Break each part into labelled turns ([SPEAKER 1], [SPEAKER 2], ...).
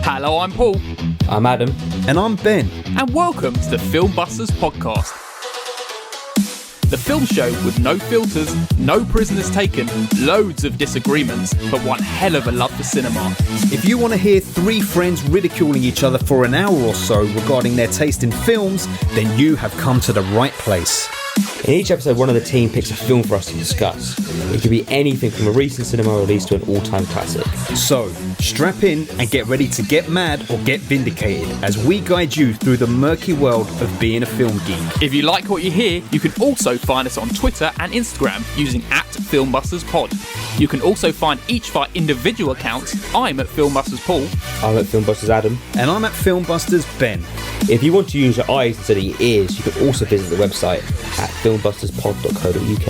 [SPEAKER 1] Hello, I'm Paul.
[SPEAKER 2] I'm Adam.
[SPEAKER 3] And I'm Ben.
[SPEAKER 1] And welcome to the Filmbusters podcast. The film show with no filters, no prisoners taken, loads of disagreements, but one hell of a love for cinema.
[SPEAKER 3] If you want to hear three friends ridiculing each other for an hour or so regarding their taste in films, then you have come to the right place.
[SPEAKER 2] In each episode, one of the team picks a film for us to discuss. It could be anything from a recent cinema release to an all-time classic.
[SPEAKER 3] So, strap in and get ready to get mad or get vindicated as we guide you through the murky world of being a film geek.
[SPEAKER 1] If you like what you hear, you can also find us on Twitter and Instagram using @FilmbustersPod. You can also find each of our individual accounts. I'm at Filmbusters Paul.
[SPEAKER 2] I'm at Filmbusters Adam.
[SPEAKER 3] And I'm at Filmbusters Ben.
[SPEAKER 2] If you want to use your eyes instead of your ears, you can also visit the website at filmbusters.pod.co.uk.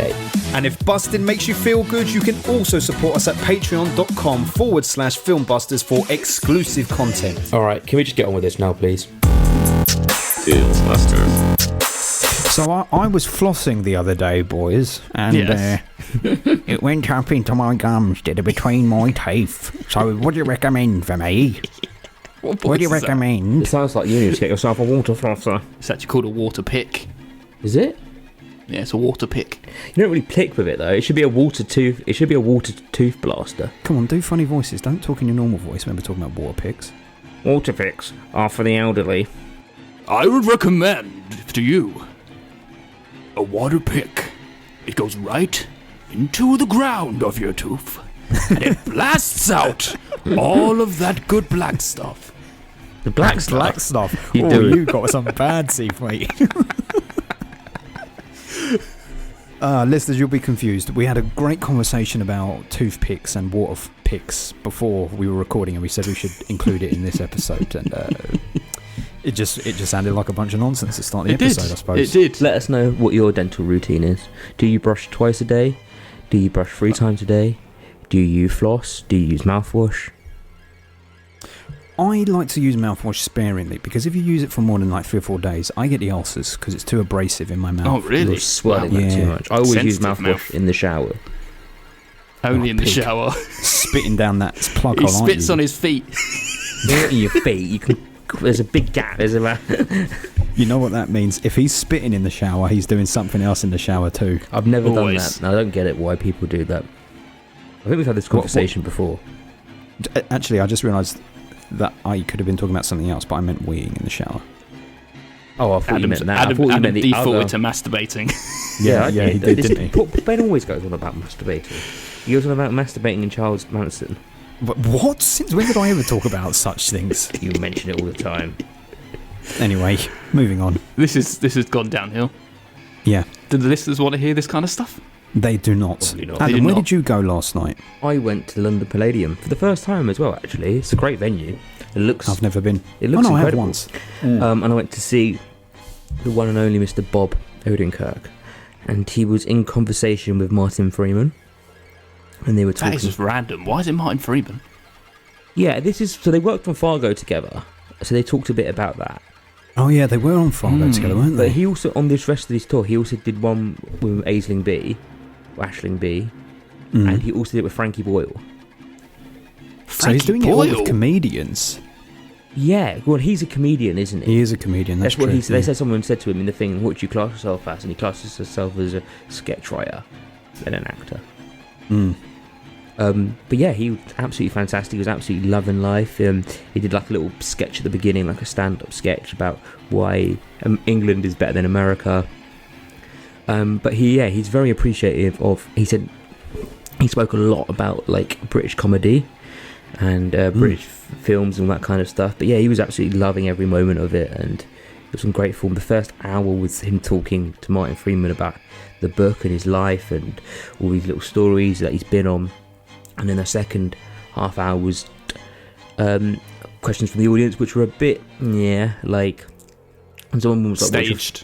[SPEAKER 3] And if busting makes you feel good, you can also support us at patreon.com/filmbusters for exclusive content.
[SPEAKER 2] Alright, can we just get on with this now, please?
[SPEAKER 4] Filmbusters.
[SPEAKER 5] So I was flossing the other day, boys, and
[SPEAKER 1] Yes.
[SPEAKER 5] it went up into my gums, did it, between my teeth. So what do you recommend for me? What do you recommend?
[SPEAKER 2] It sounds like you need to get yourself a water flosser.
[SPEAKER 1] It's actually called a water pick.
[SPEAKER 2] Is it?
[SPEAKER 1] Yeah, it's a water pick.
[SPEAKER 2] You don't really pick with it though. It should be a water tooth. It should be a water tooth blaster.
[SPEAKER 5] Come on, do funny voices. Don't talk in your normal voice when we're talking about water picks.
[SPEAKER 2] Water picks are for the elderly.
[SPEAKER 1] I would recommend to you a water pick. It goes right into the ground of your tooth and it blasts out all of that good black stuff.
[SPEAKER 2] The black stuff.
[SPEAKER 5] Black stuff.
[SPEAKER 2] You do.
[SPEAKER 5] You got some bad teeth, mate. Listeners, you'll be confused. We had a great conversation about toothpicks and water picks before we were recording, and we said we should include it in this episode. And it just sounded like a bunch of nonsense to start the episode, I suppose.
[SPEAKER 1] It did.
[SPEAKER 2] Let us know what your dental routine is. Do you brush twice a day? Do you brush 3 times a day? Do you floss? Do you use mouthwash?
[SPEAKER 5] I like to use mouthwash sparingly because if you use it for more than like 3 or 4 days, I get the ulcers because it's too abrasive in my mouth.
[SPEAKER 1] Oh, really?
[SPEAKER 2] You're swelling
[SPEAKER 5] Wow.
[SPEAKER 2] that too
[SPEAKER 5] Yeah.
[SPEAKER 2] much. I always use
[SPEAKER 1] Sensitive
[SPEAKER 2] mouthwash
[SPEAKER 1] mouth.
[SPEAKER 2] in the shower.
[SPEAKER 1] Only
[SPEAKER 5] Oh,
[SPEAKER 1] in the
[SPEAKER 5] pig.
[SPEAKER 1] shower.
[SPEAKER 5] Spitting down that plug
[SPEAKER 1] He
[SPEAKER 5] hole, aren't
[SPEAKER 1] spits
[SPEAKER 5] you?
[SPEAKER 1] on his feet.
[SPEAKER 2] Not in your feet. You can. There's a big gap. There's about.
[SPEAKER 5] You know what that means? If he's spitting in the shower, he's doing something else in the shower too.
[SPEAKER 2] I've never
[SPEAKER 1] Always.
[SPEAKER 2] done that. And I don't get it why people do that. I think we've had this conversation before.
[SPEAKER 5] Actually, I just realised that I could have been talking about something else, but I meant weeing in the shower.
[SPEAKER 2] Oh, I thought you meant that. I
[SPEAKER 1] Adam
[SPEAKER 2] thought you meant the
[SPEAKER 1] defaulted
[SPEAKER 2] other.
[SPEAKER 1] to masturbating.
[SPEAKER 5] Yeah, he did, didn't he?
[SPEAKER 2] Ben always goes on about masturbating. He goes on about masturbating in Charles Manson.
[SPEAKER 5] But what? Since when did I ever talk about such things?
[SPEAKER 2] You mention it all the time.
[SPEAKER 5] Anyway, moving on.
[SPEAKER 1] This has gone downhill.
[SPEAKER 5] Yeah,
[SPEAKER 1] Do the listeners want to hear this kind of stuff?
[SPEAKER 5] they do not.
[SPEAKER 2] Probably not.
[SPEAKER 1] They
[SPEAKER 5] Adam,
[SPEAKER 1] do
[SPEAKER 5] where
[SPEAKER 1] not.
[SPEAKER 5] did you go last night?
[SPEAKER 2] I went to the London Palladium for the first time as well. Actually, it's a great venue. It looks.
[SPEAKER 5] I've never been.
[SPEAKER 2] It looks
[SPEAKER 5] oh, no, I have
[SPEAKER 2] incredible.
[SPEAKER 5] once.
[SPEAKER 2] And I went to see the one and only Mr. Bob Odenkirk, and he was in conversation with Martin Freeman, and they were
[SPEAKER 1] That
[SPEAKER 2] talking.
[SPEAKER 1] is just random. Why is it Martin Freeman?
[SPEAKER 2] Yeah, this is so they worked on Fargo together, so they talked a bit about that.
[SPEAKER 5] Oh yeah, they were on Fargo together, weren't
[SPEAKER 2] But
[SPEAKER 5] they?
[SPEAKER 2] he also on this rest of his tour, he also did one with Aisling B, and he also did it with Frankie Boyle.
[SPEAKER 5] So he's doing it all with comedians.
[SPEAKER 2] Yeah, well, he's a comedian, isn't he?
[SPEAKER 5] He is a comedian. That's
[SPEAKER 2] That's what
[SPEAKER 5] true.
[SPEAKER 2] he said. They said someone said to him in the thing, "What do you class yourself as?" And he classes himself as a sketch writer and an actor. But yeah, he was absolutely fantastic. He was absolutely loving life. He did like a little sketch at the beginning, like a stand-up sketch about why England is better than America. But he's very appreciative of. He said he spoke a lot about like British comedy and British films and that kind of stuff. But yeah, he was absolutely loving every moment of it, and it was some great form. The first hour was him talking to Martin Freeman about the book and his life and all these little stories that he's been on. And then the second half hour was questions from the audience, which were a bit, like... And someone was like...
[SPEAKER 1] Staged.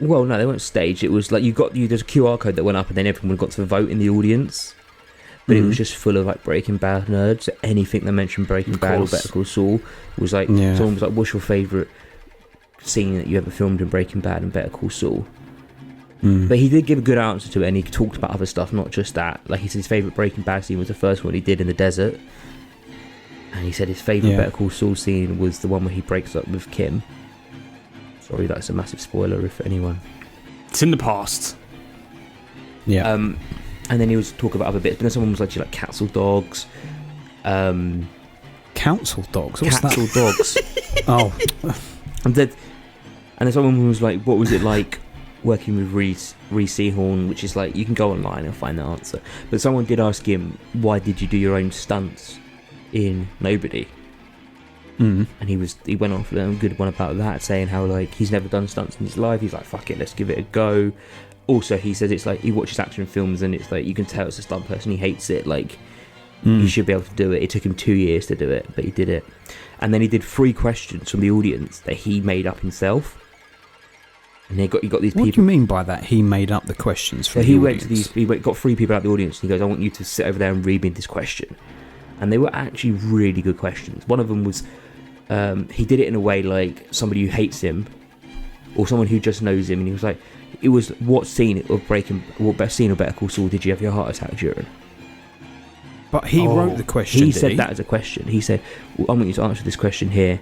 [SPEAKER 2] Well, no, they weren't staged. It was like there's a QR code that went up and then everyone got to vote in the audience. But it was just full of like Breaking Bad nerds. So anything that mentioned Breaking Bad or Better Call Saul was like...
[SPEAKER 5] Yeah.
[SPEAKER 2] Someone was like, what's your favourite scene that you ever filmed in Breaking Bad and Better Call Saul? But he did give a good answer to it, and he talked about other stuff, not just that. Like he said his favourite Breaking Bad scene was the first one he did in the desert. And he said his favourite Better Call Saul scene was the one where he breaks up with Kim. Sorry, that's a massive spoiler if anyone.
[SPEAKER 1] It's in the past.
[SPEAKER 2] Yeah. And then he was talking about other bits, but then someone was like, "Do you like cats or dogs?"
[SPEAKER 5] Council dogs? What's
[SPEAKER 2] cats
[SPEAKER 5] that?
[SPEAKER 2] or dogs?
[SPEAKER 5] Oh.
[SPEAKER 2] And then someone was like, "What was it like working with Reese Seahorn?" Which is like, you can go online and find the answer. But someone did ask him, "Why did you do your own stunts in Nobody?" And he went on for a good one about that, saying how like he's never done stunts in his life. He's like, "Fuck it, let's give it a go." Also, he says it's like he watches action films and it's like you can tell it's a stunt person. He hates it. Like he should be able to do it. It took him 2 years to do it, but he did it. And then he did 3 questions from the audience that he made up himself. And he got these people.
[SPEAKER 5] What do you mean by that? He made up the questions for
[SPEAKER 2] So
[SPEAKER 5] the
[SPEAKER 2] he
[SPEAKER 5] audience?
[SPEAKER 2] got 3 people out of the audience and he goes, "I want you to sit over there and read me this question." And they were actually really good questions. One of them was, he did it in a way like somebody who hates him or someone who just knows him, and he was like, it was, what scene of Better Call Saul did you have your heart attack during?
[SPEAKER 5] But he wrote the question.
[SPEAKER 2] He said that as a question. He said, well, "I want you to answer this question here."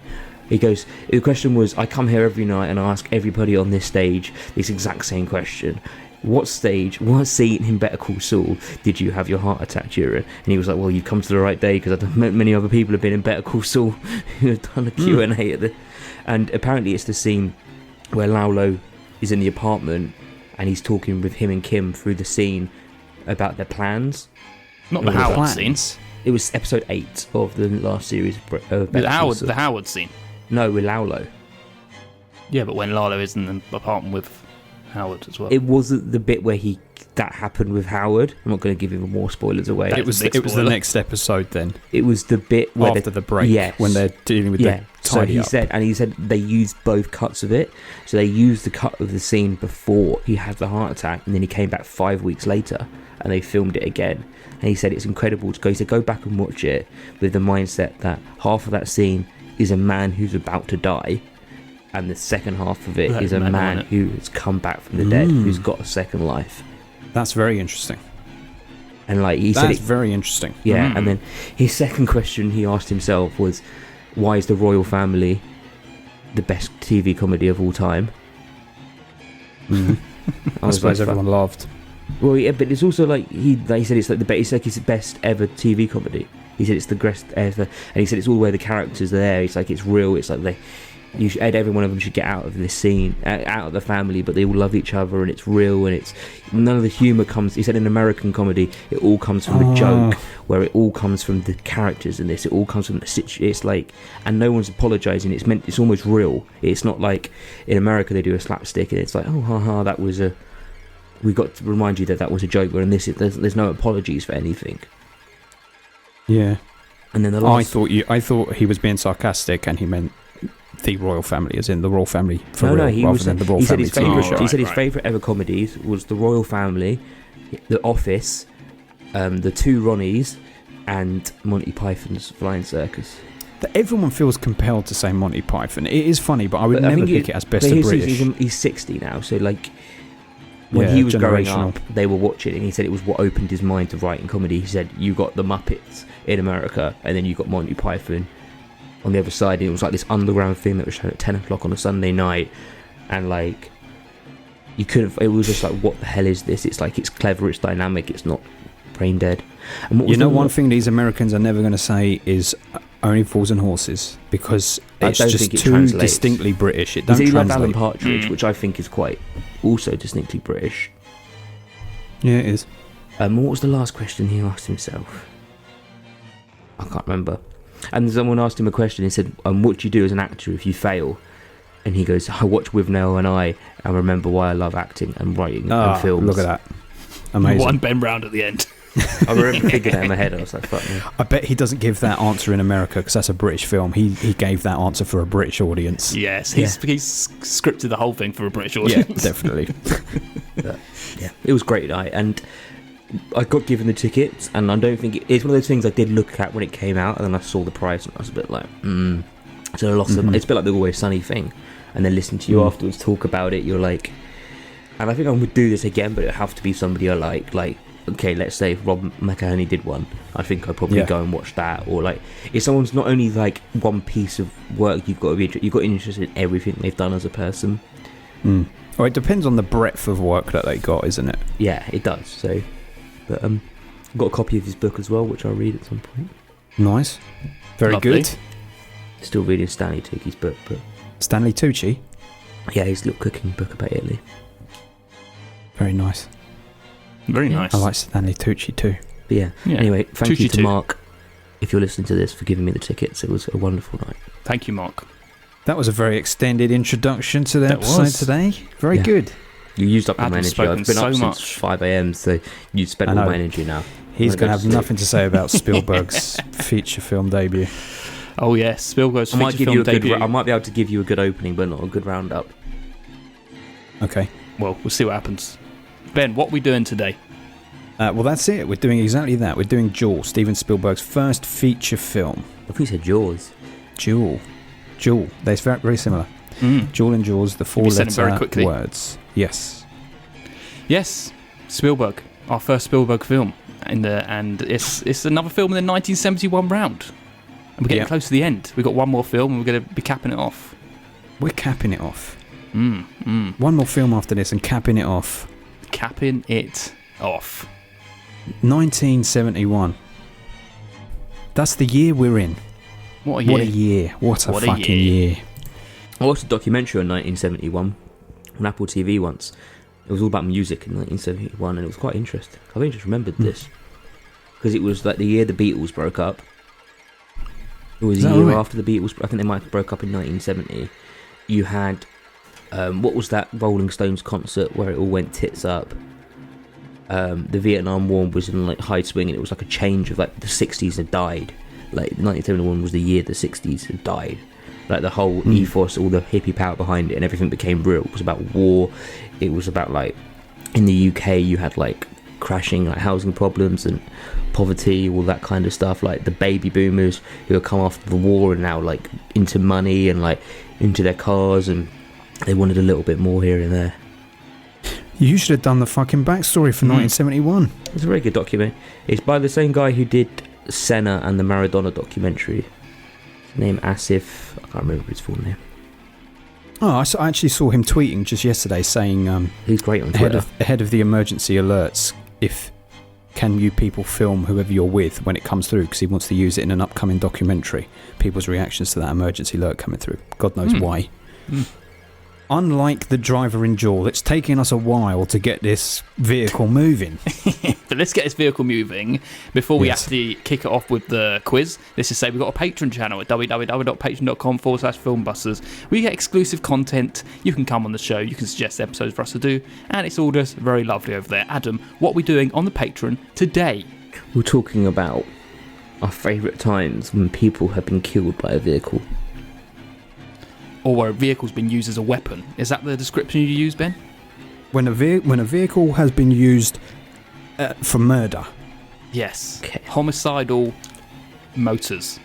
[SPEAKER 2] He goes, the question was, "I come here every night and I ask everybody on this stage this exact same question. What scene in Better Call Saul did you have your heart attack during?" And he was like, "Well, you've come to the right day because many other people have been in Better Call Saul who have done a Q&A at the..." And apparently it's the scene where Laulo is in the apartment and he's talking with him and Kim through the scene about their plans.
[SPEAKER 1] Not the Howard scene.
[SPEAKER 2] It was episode 8 of the last series of Better Call Saul.
[SPEAKER 1] The Howard scene.
[SPEAKER 2] No, with Laulo.
[SPEAKER 1] Yeah, but when Lalo is in the apartment with Howard as well.
[SPEAKER 2] It wasn't the bit where that happened with Howard. I'm not going to give even more spoilers away.
[SPEAKER 5] It was the next episode then.
[SPEAKER 2] It was the bit where
[SPEAKER 5] after the break,
[SPEAKER 2] yes,
[SPEAKER 5] when they're dealing with the tidy up.
[SPEAKER 2] He said they used both cuts of it. So they used the cut of the scene before he had the heart attack, and then he came back 5 weeks later, and they filmed it again. And he said it's incredible to go. He said go back and watch it with the mindset that half of that scene is a man who's about to die, and the second half of it is a man who has come back from the dead, who's got a second life.
[SPEAKER 5] That's very interesting.
[SPEAKER 2] And like he said,
[SPEAKER 5] that's very interesting.
[SPEAKER 2] Yeah, and then his second question he asked himself was, "Why is the royal family the best TV comedy of all time?"
[SPEAKER 5] I suppose everyone laughed.
[SPEAKER 2] Well, yeah, but it's also like he said it's like it's his best ever TV comedy. He said it's the best ever, and he said it's all the way the characters are there. It's like it's real. It's like every one of them should get out of this scene, out of the family, but they all love each other, and it's real, and it's none of the humour comes. He said in American comedy, it all comes from a joke, where it all comes from the characters in this. It all comes from the situation. It's like, and no one's apologising. It's almost real. It's not like in America they do a slapstick, and it's like, oh, haha, that was a. We got to remind you that was a joke. Where in this, there's no apologies for anything.
[SPEAKER 5] Yeah.
[SPEAKER 2] And then the last,
[SPEAKER 5] I thought he was being sarcastic, and he meant the royal family, as in the royal family for real, rather than the royal family TV show.
[SPEAKER 2] He said his favourite ever comedies was The Royal Family, The Office, The Two Ronnies, and Monty Python's Flying Circus.
[SPEAKER 5] That everyone feels compelled to say Monty Python. It is funny, but I would never pick it as best of British.
[SPEAKER 2] He's 60 now, so like when he was growing up, they were watching it, and he said it was what opened his mind to writing comedy. He said you got the Muppets in America, and then you got Monty Python on the other side, and it was like this underground thing that was shown at 10 o'clock on a Sunday night, and like you couldn't, it was just like, what the hell is this? It's like, it's clever, it's dynamic, it's not brain dead. And
[SPEAKER 5] one thing these Americans are never going to say is Only Fools and Horses, because it's just too distinctly British. It don't translate. He loved
[SPEAKER 2] Alan Partridge, which I think is quite also distinctly British.
[SPEAKER 5] Yeah, it is.
[SPEAKER 2] What was the last question he asked himself? I can't remember. And someone asked him a question. He said, "What do you do as an actor if you fail?" And he goes, "I watch Withnail and I remember why I love acting and writing and films."
[SPEAKER 5] Look at that. Amazing.
[SPEAKER 1] One Ben Round at the end.
[SPEAKER 2] I remember thinking that in my head. I was like, fuck me.
[SPEAKER 5] I bet he doesn't give that answer in America, because that's a British film. He gave that answer for a British audience.
[SPEAKER 1] Yes, he's scripted the whole thing for a British audience.
[SPEAKER 5] Yeah, definitely.
[SPEAKER 2] Yeah, it was great night, and I got given the tickets, and I don't think it's one of those things I did look at when it came out, and then I saw the price, and I was a bit like, it's a loss of. It's a bit like the Always Sunny thing, and then listening to you afterwards talk about it, you're like, and I think I would do this again, but it would have to be somebody I like okay, let's say if Rob McElhenney did one, I think I'd probably
[SPEAKER 5] Yeah.
[SPEAKER 2] go and watch that. Or like, if someone's not only like one piece of work, you've got to be interested in everything they've done as a person.
[SPEAKER 5] Well, it depends on the breadth of work that they got, isn't it?
[SPEAKER 2] Yeah, it does. So, but I've got a copy of his book as well, which I'll read at some point.
[SPEAKER 5] Nice. Very
[SPEAKER 1] Lovely.
[SPEAKER 5] good.
[SPEAKER 2] Still reading Stanley Tucci's book, but
[SPEAKER 5] Stanley Tucci.
[SPEAKER 2] yeah, his little cooking book about Italy.
[SPEAKER 5] Very nice.
[SPEAKER 1] Very
[SPEAKER 2] Yeah.
[SPEAKER 1] nice.
[SPEAKER 5] I like Stanley Tucci too.
[SPEAKER 2] But yeah.
[SPEAKER 1] Yeah.
[SPEAKER 2] Anyway, thank you
[SPEAKER 1] Tucci
[SPEAKER 2] to
[SPEAKER 1] too.
[SPEAKER 2] Mark, if you're listening to this, for giving me the tickets. It was a wonderful night.
[SPEAKER 1] Thank you, Mark.
[SPEAKER 5] That was a very extended introduction to the
[SPEAKER 1] That
[SPEAKER 5] episode
[SPEAKER 1] was.
[SPEAKER 5] today. Very
[SPEAKER 2] Yeah.
[SPEAKER 5] good.
[SPEAKER 2] You used up all my
[SPEAKER 1] Adam's
[SPEAKER 2] energy. I've been
[SPEAKER 1] spoken
[SPEAKER 2] up
[SPEAKER 1] so
[SPEAKER 2] since
[SPEAKER 1] much.
[SPEAKER 2] 5 a.m, so you spent
[SPEAKER 5] I
[SPEAKER 2] all
[SPEAKER 5] know.
[SPEAKER 2] my energy now.
[SPEAKER 5] He's
[SPEAKER 2] I'm
[SPEAKER 5] going to
[SPEAKER 2] gonna
[SPEAKER 5] have
[SPEAKER 2] go to
[SPEAKER 5] nothing to say about Spielberg's feature film debut.
[SPEAKER 1] Oh yes, Spielberg's
[SPEAKER 2] I might
[SPEAKER 1] feature
[SPEAKER 2] give
[SPEAKER 1] film
[SPEAKER 2] you a good.
[SPEAKER 1] debut.
[SPEAKER 2] I might be able to give you a good opening, but not a good roundup.
[SPEAKER 5] Okay.
[SPEAKER 1] Well, we'll see what happens. Ben, what are we doing today?
[SPEAKER 5] Well, that's it. We're doing exactly that. We're doing Duel, Steven Spielberg's first feature film.
[SPEAKER 2] I thought you said Jaws.
[SPEAKER 5] Duel. They're very, very similar. Duel and Jaws, the
[SPEAKER 1] you said them very
[SPEAKER 5] four-letter
[SPEAKER 1] quickly.
[SPEAKER 5] words. Yes.
[SPEAKER 1] Yes, Spielberg, our first Spielberg film, and it's another film in the 1971 round. And we're getting
[SPEAKER 5] Yeah.
[SPEAKER 1] close to the end. We've got one more film, and we're going to be capping it off.
[SPEAKER 5] We're capping it off.
[SPEAKER 1] Capping
[SPEAKER 5] One more film after this and capping it off.
[SPEAKER 1] it off.
[SPEAKER 5] 1971. That's the year we're in.
[SPEAKER 1] What a year!
[SPEAKER 5] What a year. What a
[SPEAKER 1] What a
[SPEAKER 5] fucking
[SPEAKER 1] year.
[SPEAKER 5] year.
[SPEAKER 2] I watched a documentary on 1971 on Apple TV once. It was all about music in 1971, and it was quite interesting. I've only just remembered this because it was like the year the Beatles broke up. It was
[SPEAKER 5] Is
[SPEAKER 2] a
[SPEAKER 5] that
[SPEAKER 2] year
[SPEAKER 5] right?
[SPEAKER 2] after the Beatles. I think they might have broke up in 1970. You had what was that Rolling Stones concert where it all went tits up? The Vietnam War was in like high swing, and it was like a change of like the 60s had died. Like 1971 was the year the 60s had died. Like the whole ethos, all the hippie power behind it, and everything became real. It was about war. It was about like in the UK you had like crashing like housing problems and poverty, all that kind of stuff. Like the baby boomers who had come after the war and now like into money and like into their cars, and they wanted a little bit more here and there.
[SPEAKER 5] You should have done the fucking backstory for 1971.
[SPEAKER 2] It's a very good documentary. It's by the same guy who did Senna and the Maradona documentary. His name Asif. I can't remember his full name.
[SPEAKER 5] Oh, I actually saw him tweeting just yesterday saying
[SPEAKER 2] He's great on Twitter.
[SPEAKER 5] ahead of the emergency alerts, can you people film whoever you're with when it comes through, because he wants to use it in an upcoming documentary, people's reactions to that emergency alert coming through. God knows why. Unlike the driver in Duel, it's taking us a while to get this vehicle moving.
[SPEAKER 1] But let's get this vehicle moving before we
[SPEAKER 5] Yes.
[SPEAKER 1] have to kick it off with the quiz. Let's just say we've got a Patreon channel at www.patreon.com/filmbusters. We get exclusive content. You can come on the show. You can suggest episodes for us to do. And it's all just very lovely over there. Adam, what are we doing on the Patreon today?
[SPEAKER 2] We're talking about our favourite times when people have been killed by a vehicle.
[SPEAKER 1] Or where a vehicle's been used as a weapon. Is that the description you use, Ben?
[SPEAKER 5] When a vehicle has been used for murder.
[SPEAKER 1] Yes.
[SPEAKER 2] Okay.
[SPEAKER 1] Homicidal motors.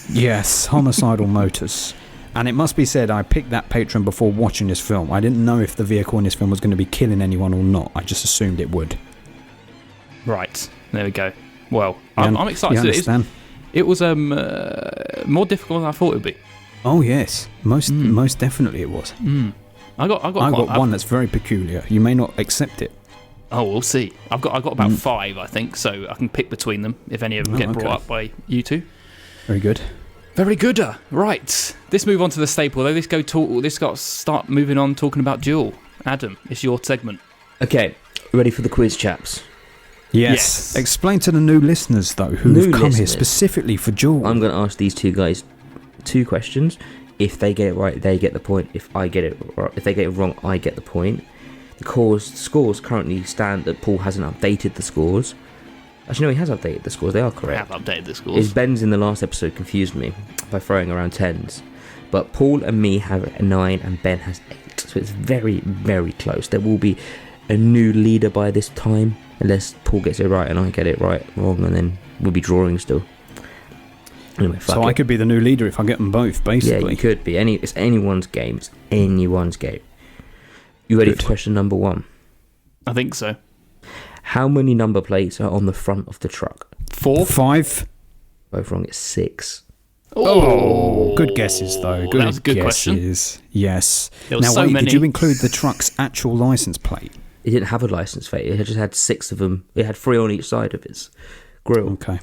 [SPEAKER 5] Yes, homicidal motors. And it must be said, I picked that Patreon before watching this film. I didn't know if the vehicle in this film was going to be killing anyone or not. I just assumed it would.
[SPEAKER 1] Right. There we go. Well,
[SPEAKER 5] You
[SPEAKER 1] I'm excited.
[SPEAKER 5] You
[SPEAKER 1] to
[SPEAKER 5] understand?
[SPEAKER 1] It was more difficult than I thought it would be.
[SPEAKER 5] Oh yes, most definitely it was.
[SPEAKER 1] I got
[SPEAKER 5] one that's very peculiar. You may not accept it.
[SPEAKER 1] Oh, we'll see. I've got about 5, I think, so I can pick between them if any of them get brought up by you two.
[SPEAKER 5] Very good.
[SPEAKER 1] Very good. Right. Let's move on to the staple though. Start moving on talking about Duel. Adam, it's your segment.
[SPEAKER 2] Okay, ready for the quiz, chaps?
[SPEAKER 5] Yes.
[SPEAKER 1] Yes.
[SPEAKER 5] Explain to the new listeners though, who've
[SPEAKER 2] New
[SPEAKER 5] come here
[SPEAKER 2] listeners.
[SPEAKER 5] specifically for Duel.
[SPEAKER 2] I'm going to ask these two guys 2 questions. If they get it right, they get the point. If they get it wrong, I get the point. The scores currently stand that Paul hasn't updated the scores. Actually, no, he has updated the scores. They are
[SPEAKER 1] I
[SPEAKER 2] correct.
[SPEAKER 1] have updated the
[SPEAKER 2] His
[SPEAKER 1] scores.
[SPEAKER 2] Ben's in the last episode confused me by throwing around 10s. But Paul and me have a 9 and Ben has 8. So it's very, very close. There will be a new leader by this time, unless Paul gets it right and I get it wrong, and then we'll be drawing still. Anyway, fuck
[SPEAKER 5] so
[SPEAKER 2] it.
[SPEAKER 5] I could be the new leader if I get them both,
[SPEAKER 2] Yeah,
[SPEAKER 5] basically.
[SPEAKER 2] you could be. It's anyone's game. It's anyone's game. You ready
[SPEAKER 5] Good.
[SPEAKER 2] for question number 1?
[SPEAKER 1] I think so.
[SPEAKER 2] How many number plates are on the front of the truck?
[SPEAKER 1] 4.
[SPEAKER 5] 5.
[SPEAKER 2] Both wrong. It's 6.
[SPEAKER 5] Oh, good guesses though. Good
[SPEAKER 1] that was a good question.
[SPEAKER 5] guesses. Yes.
[SPEAKER 1] There was
[SPEAKER 5] Now,
[SPEAKER 1] so
[SPEAKER 5] wait,
[SPEAKER 1] many.
[SPEAKER 5] did you include the truck's actual license plate?
[SPEAKER 2] It didn't have a license plate. It just had 6 of them. It had 3 on each side of its grill.
[SPEAKER 5] Okay.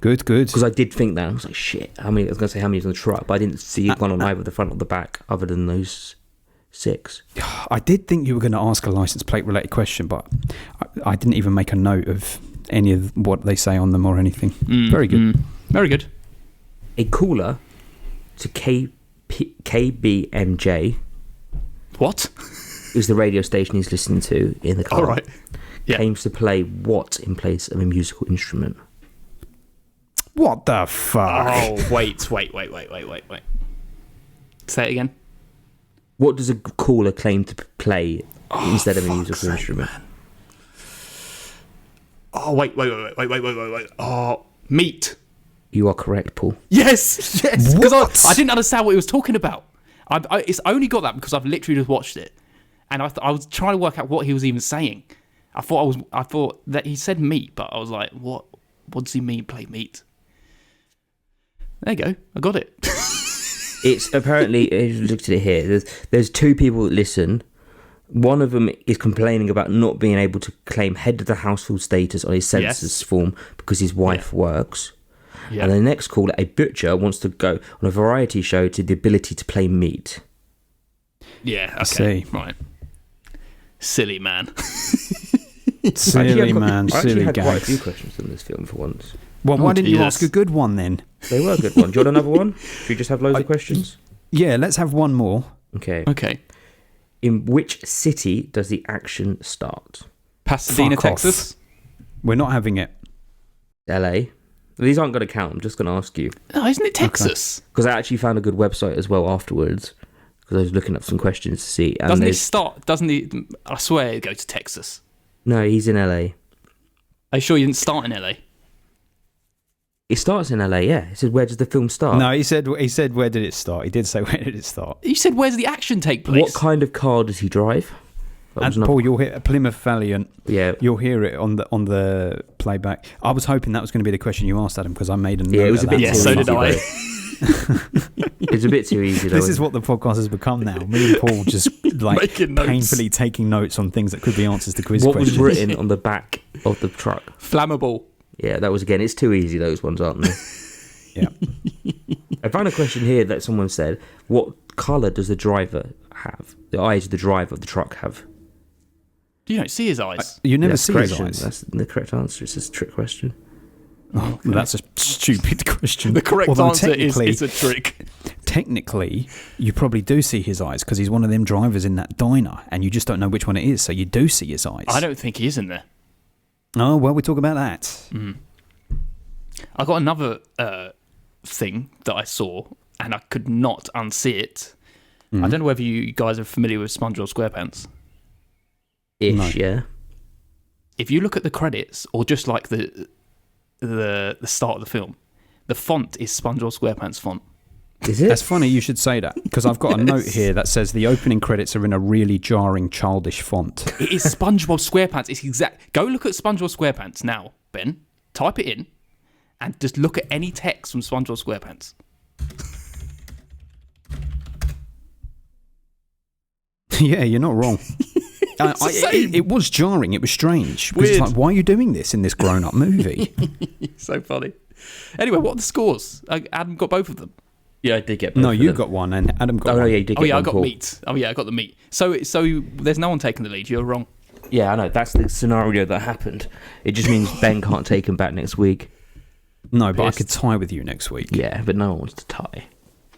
[SPEAKER 5] Good.
[SPEAKER 2] Because I did think that. I was like, shit. I was going to say how many's on the truck, but I didn't see one on either the front or the back other than those 6.
[SPEAKER 5] I did think you were going to ask a license plate related question, but I didn't even make a note of any of what they say on them or anything. Very good.
[SPEAKER 1] Very good.
[SPEAKER 2] A caller to KBMJ
[SPEAKER 1] What?
[SPEAKER 2] is the radio station he's listening to in the car.
[SPEAKER 1] All right. Yeah.
[SPEAKER 2] Aims to play what in place of a musical instrument?
[SPEAKER 5] What the fuck?
[SPEAKER 1] Oh, wait. Say it again.
[SPEAKER 2] What does a caller claim to play instead of a musical instrument?
[SPEAKER 1] Man. Oh, wait. Oh, meat.
[SPEAKER 2] You are correct, Paul.
[SPEAKER 1] Yes. Because
[SPEAKER 5] What?
[SPEAKER 1] I didn't understand what he was talking about. It's only got that because I've literally just watched it, and I was trying to work out what he was even saying. I thought that he said meat, but I was like, what does he mean? Play meat? There you go. I got it.
[SPEAKER 2] It's apparently, I looked at it here, there's 2 people that listen. One of them is complaining about not being able to claim head of the household status on his census form because his wife works.
[SPEAKER 1] Yeah.
[SPEAKER 2] And the next caller, a butcher, wants to go on a variety show to the ability to play meat.
[SPEAKER 1] Yeah. Okay.
[SPEAKER 5] see.
[SPEAKER 1] Right. Silly man.
[SPEAKER 5] Silly man,
[SPEAKER 2] I actually
[SPEAKER 5] silly
[SPEAKER 2] had quite a few
[SPEAKER 5] gags.
[SPEAKER 2] questions on this film for once.
[SPEAKER 5] Well, why didn't you
[SPEAKER 1] Jesus.
[SPEAKER 5] ask a good one then?
[SPEAKER 2] They were a good one. Do you want another one? Should we just have loads of questions?
[SPEAKER 5] Yeah, let's have one more.
[SPEAKER 2] Okay.
[SPEAKER 1] Okay.
[SPEAKER 2] In which city does the action start?
[SPEAKER 1] Pasadena,
[SPEAKER 5] Fuck off.
[SPEAKER 1] Texas.
[SPEAKER 5] We're not having it.
[SPEAKER 2] LA. These aren't going to count. I'm just going to ask you.
[SPEAKER 1] No, isn't it Texas?
[SPEAKER 2] Because I actually found a good website as well afterwards. Because I was looking up some questions to see. And
[SPEAKER 1] Doesn't he
[SPEAKER 2] there's-
[SPEAKER 1] start? Doesn't he? I swear it goes to Texas.
[SPEAKER 2] No, he's in LA.
[SPEAKER 1] Are you sure you didn't start in LA?
[SPEAKER 2] It starts in LA, yeah. He said, where does the film start?
[SPEAKER 5] No, he said where did it start? He did say where did it start?
[SPEAKER 1] You said where's the action take place?
[SPEAKER 2] What kind of car does he drive? That was
[SPEAKER 5] And
[SPEAKER 2] another-
[SPEAKER 5] Paul, you'll hear Plymouth Valiant.
[SPEAKER 2] Yeah.
[SPEAKER 5] You'll hear it on the playback. I was hoping that was going to be the question you asked, Adam, because I made a note.
[SPEAKER 2] Yeah, it was a
[SPEAKER 5] of
[SPEAKER 2] bit
[SPEAKER 5] that.
[SPEAKER 1] Yeah,
[SPEAKER 2] too
[SPEAKER 1] so
[SPEAKER 2] easy,
[SPEAKER 1] did I.
[SPEAKER 2] though. It's a bit too easy, though.
[SPEAKER 5] This is what the podcast has become now. Me and Paul just like
[SPEAKER 1] Making notes.
[SPEAKER 5] painfully taking notes on things that could be answers to quiz
[SPEAKER 2] What
[SPEAKER 5] questions.
[SPEAKER 2] was written on the back of the truck?
[SPEAKER 1] Flammable.
[SPEAKER 2] Yeah, that was, again, it's too easy, those ones, aren't they?
[SPEAKER 5] Yeah.
[SPEAKER 2] I found a question here that someone said, what colour does the driver have? The eyes of the driver of the truck have?
[SPEAKER 1] You don't see his eyes.
[SPEAKER 5] You never
[SPEAKER 2] That's
[SPEAKER 5] see
[SPEAKER 2] the
[SPEAKER 5] his
[SPEAKER 2] correct-
[SPEAKER 5] eyes.
[SPEAKER 2] That's the correct answer. It's just a trick question.
[SPEAKER 5] Oh, that's a stupid question.
[SPEAKER 1] The correct
[SPEAKER 5] Although
[SPEAKER 1] answer is
[SPEAKER 5] technically-
[SPEAKER 1] it's a trick.
[SPEAKER 5] Technically, you probably do see his eyes because he's one of them drivers in that diner, and you just don't know which one it is, so you do see his eyes.
[SPEAKER 1] I don't think he is in there.
[SPEAKER 5] Oh well, we talk about that.
[SPEAKER 1] I got another thing that I saw, and I could not unsee it. I don't know whether you guys are familiar with SpongeBob SquarePants.
[SPEAKER 2] Ish,
[SPEAKER 5] No.
[SPEAKER 2] yeah.
[SPEAKER 1] If you look at the credits, or just like the start of the film, the font is SpongeBob SquarePants font.
[SPEAKER 2] Is it?
[SPEAKER 5] That's funny you should say that because I've got a note here that says the opening credits are in a really jarring, childish font.
[SPEAKER 1] It is SpongeBob SquarePants. It's exact. Go look at SpongeBob SquarePants now, Ben. Type it in, and just look at any text from SpongeBob SquarePants.
[SPEAKER 5] Yeah, you're not wrong.
[SPEAKER 1] the same.
[SPEAKER 5] It was jarring. It was strange. Because it's
[SPEAKER 1] Weird.
[SPEAKER 5] like, why are you doing this in this grown-up movie?
[SPEAKER 1] So funny. Anyway, what are the scores? Adam got both of them.
[SPEAKER 2] Yeah, I did get both
[SPEAKER 5] No,
[SPEAKER 2] of
[SPEAKER 5] you
[SPEAKER 2] them.
[SPEAKER 5] got one, and Adam got
[SPEAKER 2] Oh, no,
[SPEAKER 5] one.
[SPEAKER 2] yeah, you did
[SPEAKER 1] Oh
[SPEAKER 2] get
[SPEAKER 1] yeah, I
[SPEAKER 2] one,
[SPEAKER 1] got
[SPEAKER 2] Paul.
[SPEAKER 1] meat. Oh yeah, I got the meat. So there's no one taking the lead. You're wrong.
[SPEAKER 2] Yeah, I know. That's the scenario that happened. It just means Ben can't take him back next week.
[SPEAKER 5] No, but I
[SPEAKER 1] Pissed.
[SPEAKER 5] could tie with you next week.
[SPEAKER 2] Yeah, but no one wants to tie.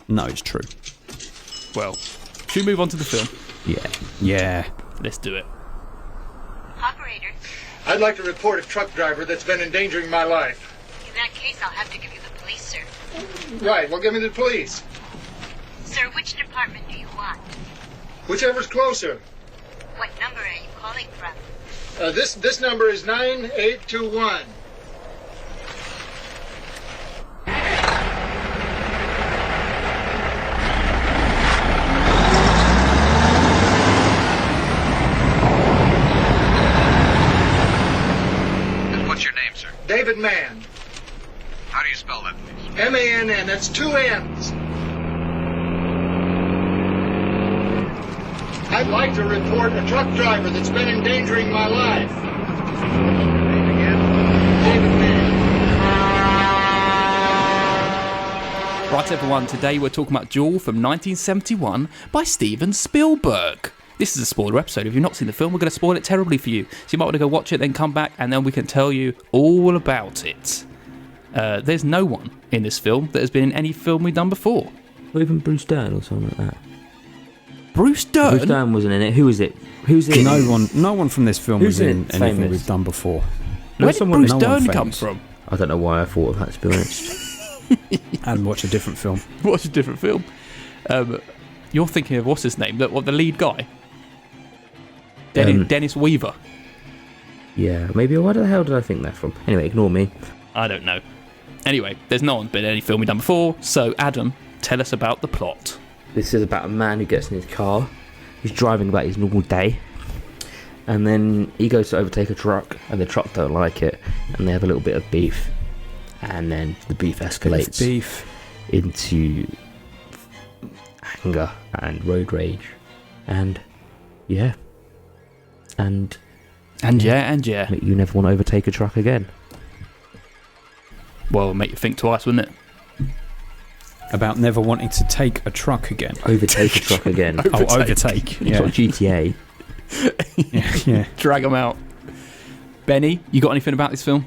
[SPEAKER 5] No, it's true.
[SPEAKER 1] Well, should we move on to the film?
[SPEAKER 2] Yeah.
[SPEAKER 5] Yeah.
[SPEAKER 1] Let's do it.
[SPEAKER 4] Operator,
[SPEAKER 6] I'd like to report a truck driver that's been endangering my life.
[SPEAKER 4] in that case, I'll have to give you the police, sir.
[SPEAKER 6] Right, well, give me the police.
[SPEAKER 4] Sir, which department do you want?
[SPEAKER 6] Whichever's closer.
[SPEAKER 4] What number are you calling from?
[SPEAKER 6] This number is 9821. David Mann.
[SPEAKER 7] How do you spell that, please?
[SPEAKER 6] M-A-N-N. That's 2 N's. I'd like to report a truck driver that's been endangering my life.
[SPEAKER 7] Name again?
[SPEAKER 6] David Mann.
[SPEAKER 1] Right, everyone, today we're talking about Duel from 1971 by Steven Spielberg. This is a spoiler episode. If you've not seen the film, we're going to spoil it terribly for you. So you might want to go watch it, then come back, and then we can tell you all about it. There's no one in this film that has been in any film we've done before.
[SPEAKER 2] Or even Bruce Dern or something like that.
[SPEAKER 1] Bruce Dern?
[SPEAKER 2] Bruce Dern wasn't in it. Who was it? Who's in?
[SPEAKER 5] No one from this film
[SPEAKER 2] Who's
[SPEAKER 5] was in
[SPEAKER 2] in
[SPEAKER 5] anything
[SPEAKER 2] famous?
[SPEAKER 5] we've done before.
[SPEAKER 1] Where did
[SPEAKER 2] someone-
[SPEAKER 1] Bruce
[SPEAKER 5] no one
[SPEAKER 1] Dern come
[SPEAKER 5] famous.
[SPEAKER 1] from?
[SPEAKER 2] I don't know why I thought of that, to be honest.
[SPEAKER 5] And watch a different film.
[SPEAKER 1] What's a different film? You're thinking of what's his name? The lead guy? Dennis Weaver.
[SPEAKER 2] Yeah, maybe. Where the hell did I think that from? Anyway, ignore me.
[SPEAKER 1] I don't know. Anyway, there's no one been in any film we've done before, so Adam, tell us about the plot.
[SPEAKER 2] This is about a man who gets in his car. He's driving about his normal day. And then he goes to overtake a truck, and the truck don't like it, and they have a little bit of beef. And then the beef escalates into anger and road rage. And yeah. And
[SPEAKER 1] yeah.
[SPEAKER 2] make you never want to overtake a truck again.
[SPEAKER 1] Well, it'll make you think twice, wouldn't it?
[SPEAKER 5] About never wanting to take a truck again.
[SPEAKER 2] Overtake a truck again.
[SPEAKER 5] Overtake.
[SPEAKER 2] It's
[SPEAKER 5] Yeah.
[SPEAKER 2] like GTA.
[SPEAKER 5] Yeah.
[SPEAKER 1] Drag them out. Benny, you got anything about this film?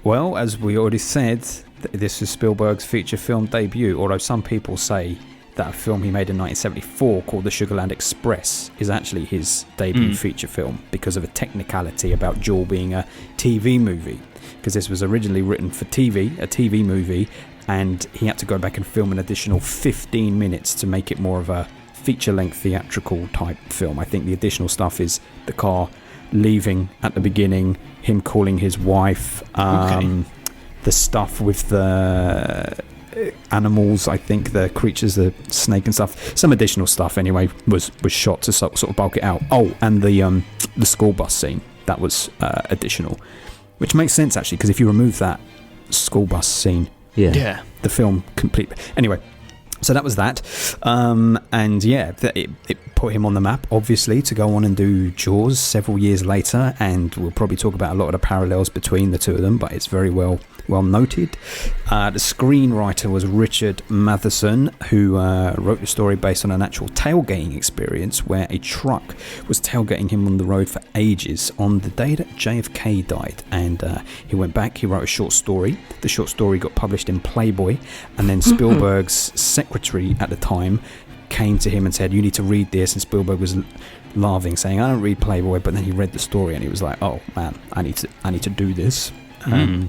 [SPEAKER 5] Well, as we already said, this is Spielberg's feature film debut, although some people say that a film he made in 1974 called The Sugarland Express is actually his debut feature film because of a technicality about Duel being a TV movie. Because this was originally written for TV, a TV movie, and he had to go back and film an additional 15 minutes to make it more of a feature-length theatrical type film. I think the additional stuff is the car leaving at the beginning, him calling his wife, the stuff with the animals, I think the creatures, the snake and stuff, some additional stuff anyway was shot to sort of bulk it out. Oh, and the school bus scene, that was additional, which makes sense actually, because if you remove that school bus scene,
[SPEAKER 1] Yeah.
[SPEAKER 5] the film completely. Anyway, so that was that. And yeah, it put him on the map, obviously, to go on and do Jaws several years later. And we'll probably talk about a lot of the parallels between the two of them, but it's very well noted. The screenwriter was Richard Matheson, who wrote the story based on an actual tailgating experience where a truck was tailgating him on the road for ages on the day that JFK died. And he went back, he wrote a short story. The short story got published in Playboy, and then Spielberg's secretary at the time came to him and said, you need to read this, and Spielberg was laughing, saying, I don't read Playboy, but then he read the story and he was like, oh man, I need to do this. And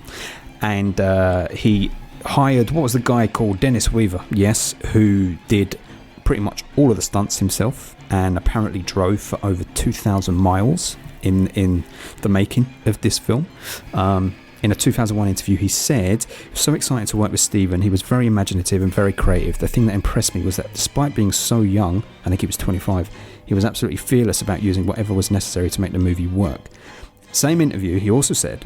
[SPEAKER 5] he hired, what was the guy called? Dennis Weaver, yes, who did pretty much all of the stunts himself and apparently drove for over 2,000 miles in the making of this film. In a 2001 interview, he said, he was so excited to work with Steven. He was very imaginative and very creative. The thing that impressed me was that despite being so young, I think he was 25, he was absolutely fearless about using whatever was necessary to make the movie work. Same interview, he also said,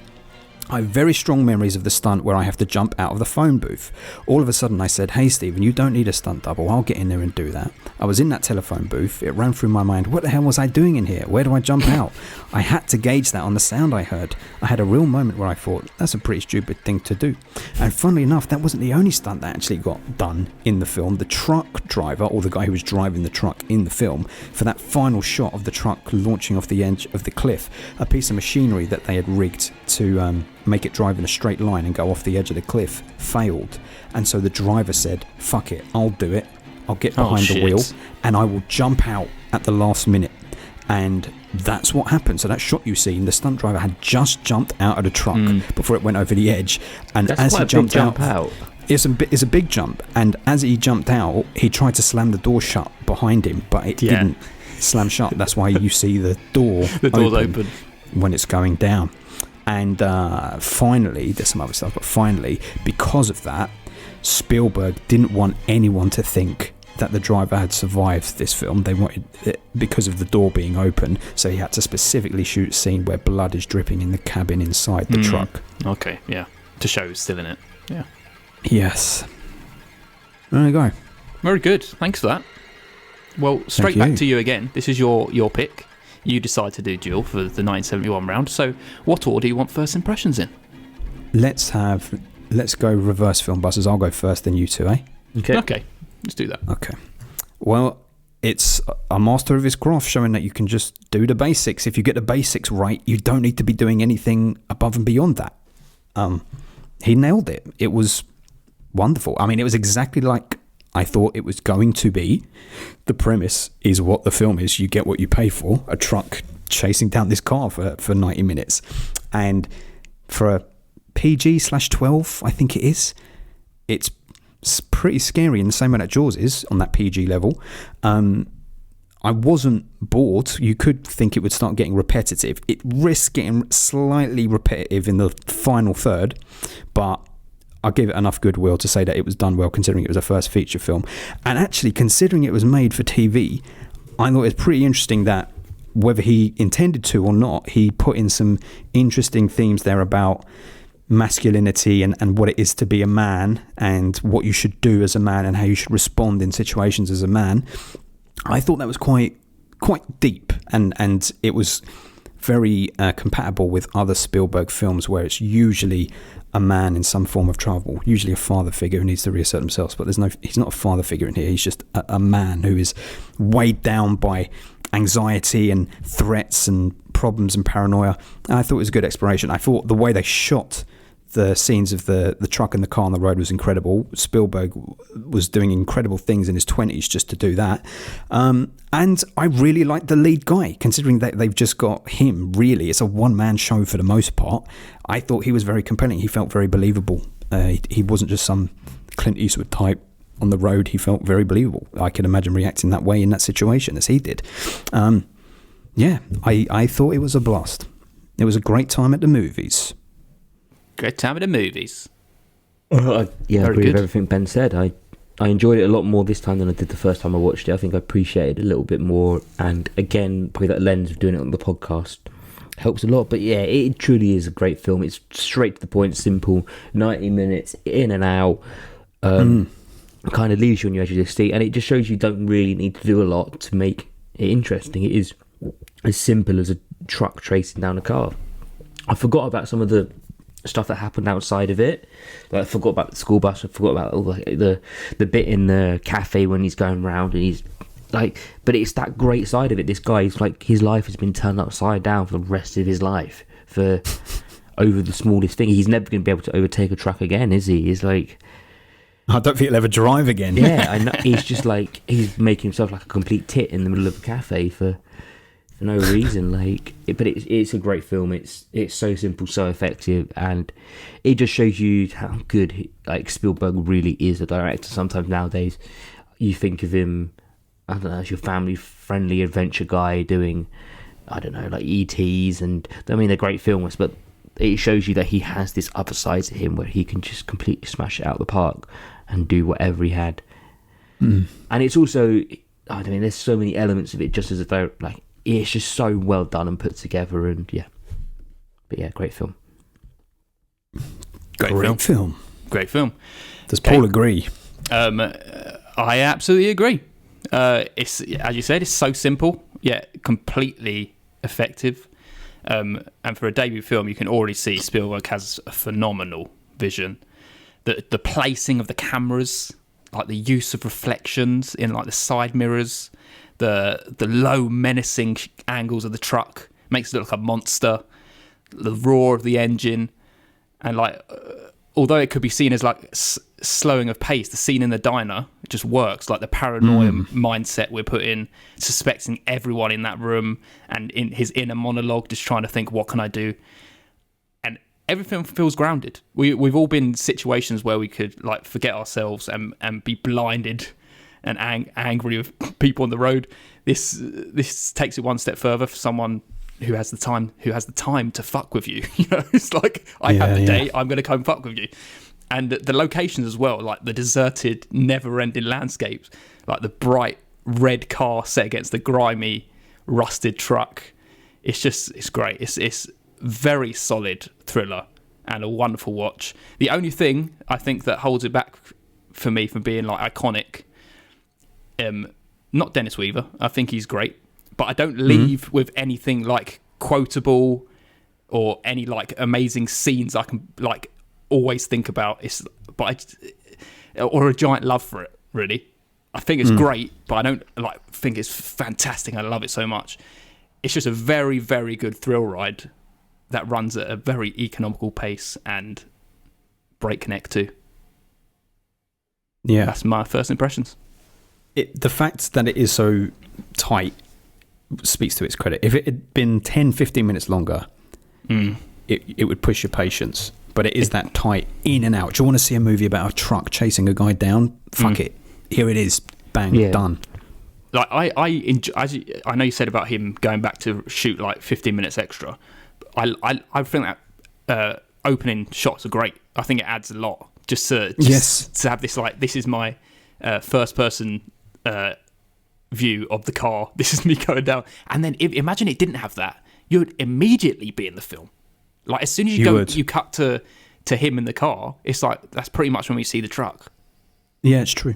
[SPEAKER 5] I have very strong memories of the stunt where I have to jump out of the phone booth. All of a sudden I said, hey Stephen, you don't need a stunt double, I'll get in there and do that. I was in that telephone booth, it ran through my mind, what the hell was I doing in here? Where do I jump out? I had to gauge that on the sound I heard. I had a real moment where I thought, that's a pretty stupid thing to do. And funnily enough, that wasn't the only stunt that actually got done in the film. The truck driver, or the guy who was driving the truck in the film, for that final shot of the truck launching off the edge of the cliff, a piece of machinery that they had rigged to make it drive in a straight line and go off the edge of the cliff failed, and so the driver said, fuck it, I'll do it, I'll get behind the wheel and I will jump out at the last minute. And that's what happened. So that shot you see, the stunt driver had just jumped out of the truck before it went over the edge, and
[SPEAKER 2] That's
[SPEAKER 5] as he
[SPEAKER 2] quite a
[SPEAKER 5] jumped
[SPEAKER 2] big jump out.
[SPEAKER 5] It's a big jump, and as he jumped out, he tried to slam the door shut behind him, but it didn't slam shut. That's why you see the door
[SPEAKER 1] The door's open
[SPEAKER 5] when it's going down. And finally, there's some other stuff, but finally, because of that, Spielberg didn't want anyone to think that the driver had survived this film. They wanted it because of the door being open, so he had to specifically shoot a scene where blood is dripping in the cabin inside the truck.
[SPEAKER 8] Okay, yeah. To show he's still in it. Yeah.
[SPEAKER 5] Yes. There you go.
[SPEAKER 8] Very good. Thanks for that. Well, straight back to you again. This is your pick. You decide to do Duel for the 1971 round. So, what order do you want first impressions in?
[SPEAKER 5] Let's go reverse film buses. I'll go first, then you two, eh?
[SPEAKER 8] Okay. Let's do that.
[SPEAKER 5] Okay. Well, it's a master of his craft, showing that you can just do the basics. If you get the basics right, you don't need to be doing anything above and beyond that. He nailed it. It was wonderful. I mean, it was exactly like I thought it was going to be. The premise is what the film is. You get what you pay for. A truck chasing down this car for 90 minutes. And for a PG/12, I think it is, it's pretty scary in the same way that Jaws is on that PG level. I wasn't bored. You could think it would start getting repetitive. It risks getting slightly repetitive in the final third, but I'll give it enough goodwill to say that it was done well, considering it was a first feature film. And actually, considering it was made for TV, I thought it was pretty interesting that whether he intended to or not, he put in some interesting themes there about masculinity and what it is to be a man and what you should do as a man and how you should respond in situations as a man. I thought that was quite deep, and it was very compatible with other Spielberg films where it's usually a man in some form of trouble, usually a father figure who needs to reassert himself. But he's not a father figure in here. He's just a man who is weighed down by anxiety and threats and problems and paranoia. And I thought it was a good exploration. I thought the way they shot the scenes of the truck and the car on the road was incredible. Spielberg was doing incredible things in his 20s just to do that. And I really liked the lead guy, considering that they've just got him, really. It's a one-man show for the most part. I thought he was very compelling. He felt very believable. He wasn't just some Clint Eastwood type on the road. He felt very believable. I can imagine reacting that way in that situation as he did. I thought it was a blast. It was a great time at the movies.
[SPEAKER 8] Great time at the movies.
[SPEAKER 2] I agree with everything Ben said. I enjoyed it a lot more this time than I did the first time I watched it. I think I appreciated it a little bit more. And again, probably that lens of doing it on the podcast helps a lot. But yeah, it truly is a great film. It's straight to the point, simple, 90 minutes, in and out. Kind of leaves you on your edge of your seat. And it just shows you don't really need to do a lot to make it interesting. It is as simple as a truck chasing down a car. I forgot about some of the stuff that happened outside of it. Like, I forgot about the school bus. I forgot about all the bit in the cafe when he's going round and he's like, but it's that great side of it. This guy is like, his life has been turned upside down for the rest of his life for over the smallest thing. He's never going to be able to overtake a truck again, is he? He's like,
[SPEAKER 5] I don't think he'll ever drive again.
[SPEAKER 2] Yeah, I know. He's just like, he's making himself like a complete tit in the middle of a cafe for no reason. But it's a great film. It's so simple, so effective, and it just shows you how good Spielberg really is a director. Sometimes nowadays you think of him, I don't know, as your family friendly adventure guy doing, I don't know, like E.T.'s, and I mean they're great films, but it shows you that he has this other side to him where he can just completely smash it out of the park and do whatever he had. And it's also, I mean, there's so many elements of it just as a it's just so well done and put together, and great film.
[SPEAKER 5] Great film.
[SPEAKER 8] Great film.
[SPEAKER 5] Does Paul agree?
[SPEAKER 8] I absolutely agree. It's, as you said, it's so simple yet completely effective. And for a debut film, you can already see Spielberg has a phenomenal vision. The placing of the cameras, like the use of reflections in like the side mirrors, the low menacing angles of the truck makes it look like a monster, the roar of the engine, and although it could be seen as like slowing of pace, the scene in the diner, it just works. Like the paranoia mindset we're put in, suspecting everyone in that room, and in his inner monologue, just trying to think, what can I do? And everything feels grounded. We've all been in situations where we could forget ourselves and be blinded and angry with people on the road. This takes it one step further for someone who has the time to fuck with you. It's like, I have the day, I'm going to come fuck with you. And the locations as well, like the deserted, never-ending landscapes, like the bright red car set against the grimy, rusted truck. It's great. It's very solid thriller and a wonderful watch. The only thing I think that holds it back for me from being like iconic, not Dennis Weaver. I think he's great, but I don't leave with anything like quotable or any like amazing scenes I can like always think about. Or a giant love for it. Really, I think it's great, but I don't like think it's fantastic. I love it so much. It's just a very, very good thrill ride that runs at a very economical pace and breakneck too.
[SPEAKER 5] Yeah,
[SPEAKER 8] that's my first impressions.
[SPEAKER 5] The fact that it is so tight speaks to its credit. If it had been 10, 15 minutes longer, it would push your patience. But it is that tight, in and out. Do you want to see a movie about a truck chasing a guy down? Fuck it. Here it is. Bang, done.
[SPEAKER 8] Like I enjoy, I know you said about him going back to shoot like 15 minutes extra. I think that opening shots are great. I think it adds a lot. Just to have this like, this is my first person view of the car. This is me going down. And then imagine it didn't have that. You would immediately be in the film. Like as soon as you cut to him in the car, it's like that's pretty much when we see the truck.
[SPEAKER 5] Yeah, it's true.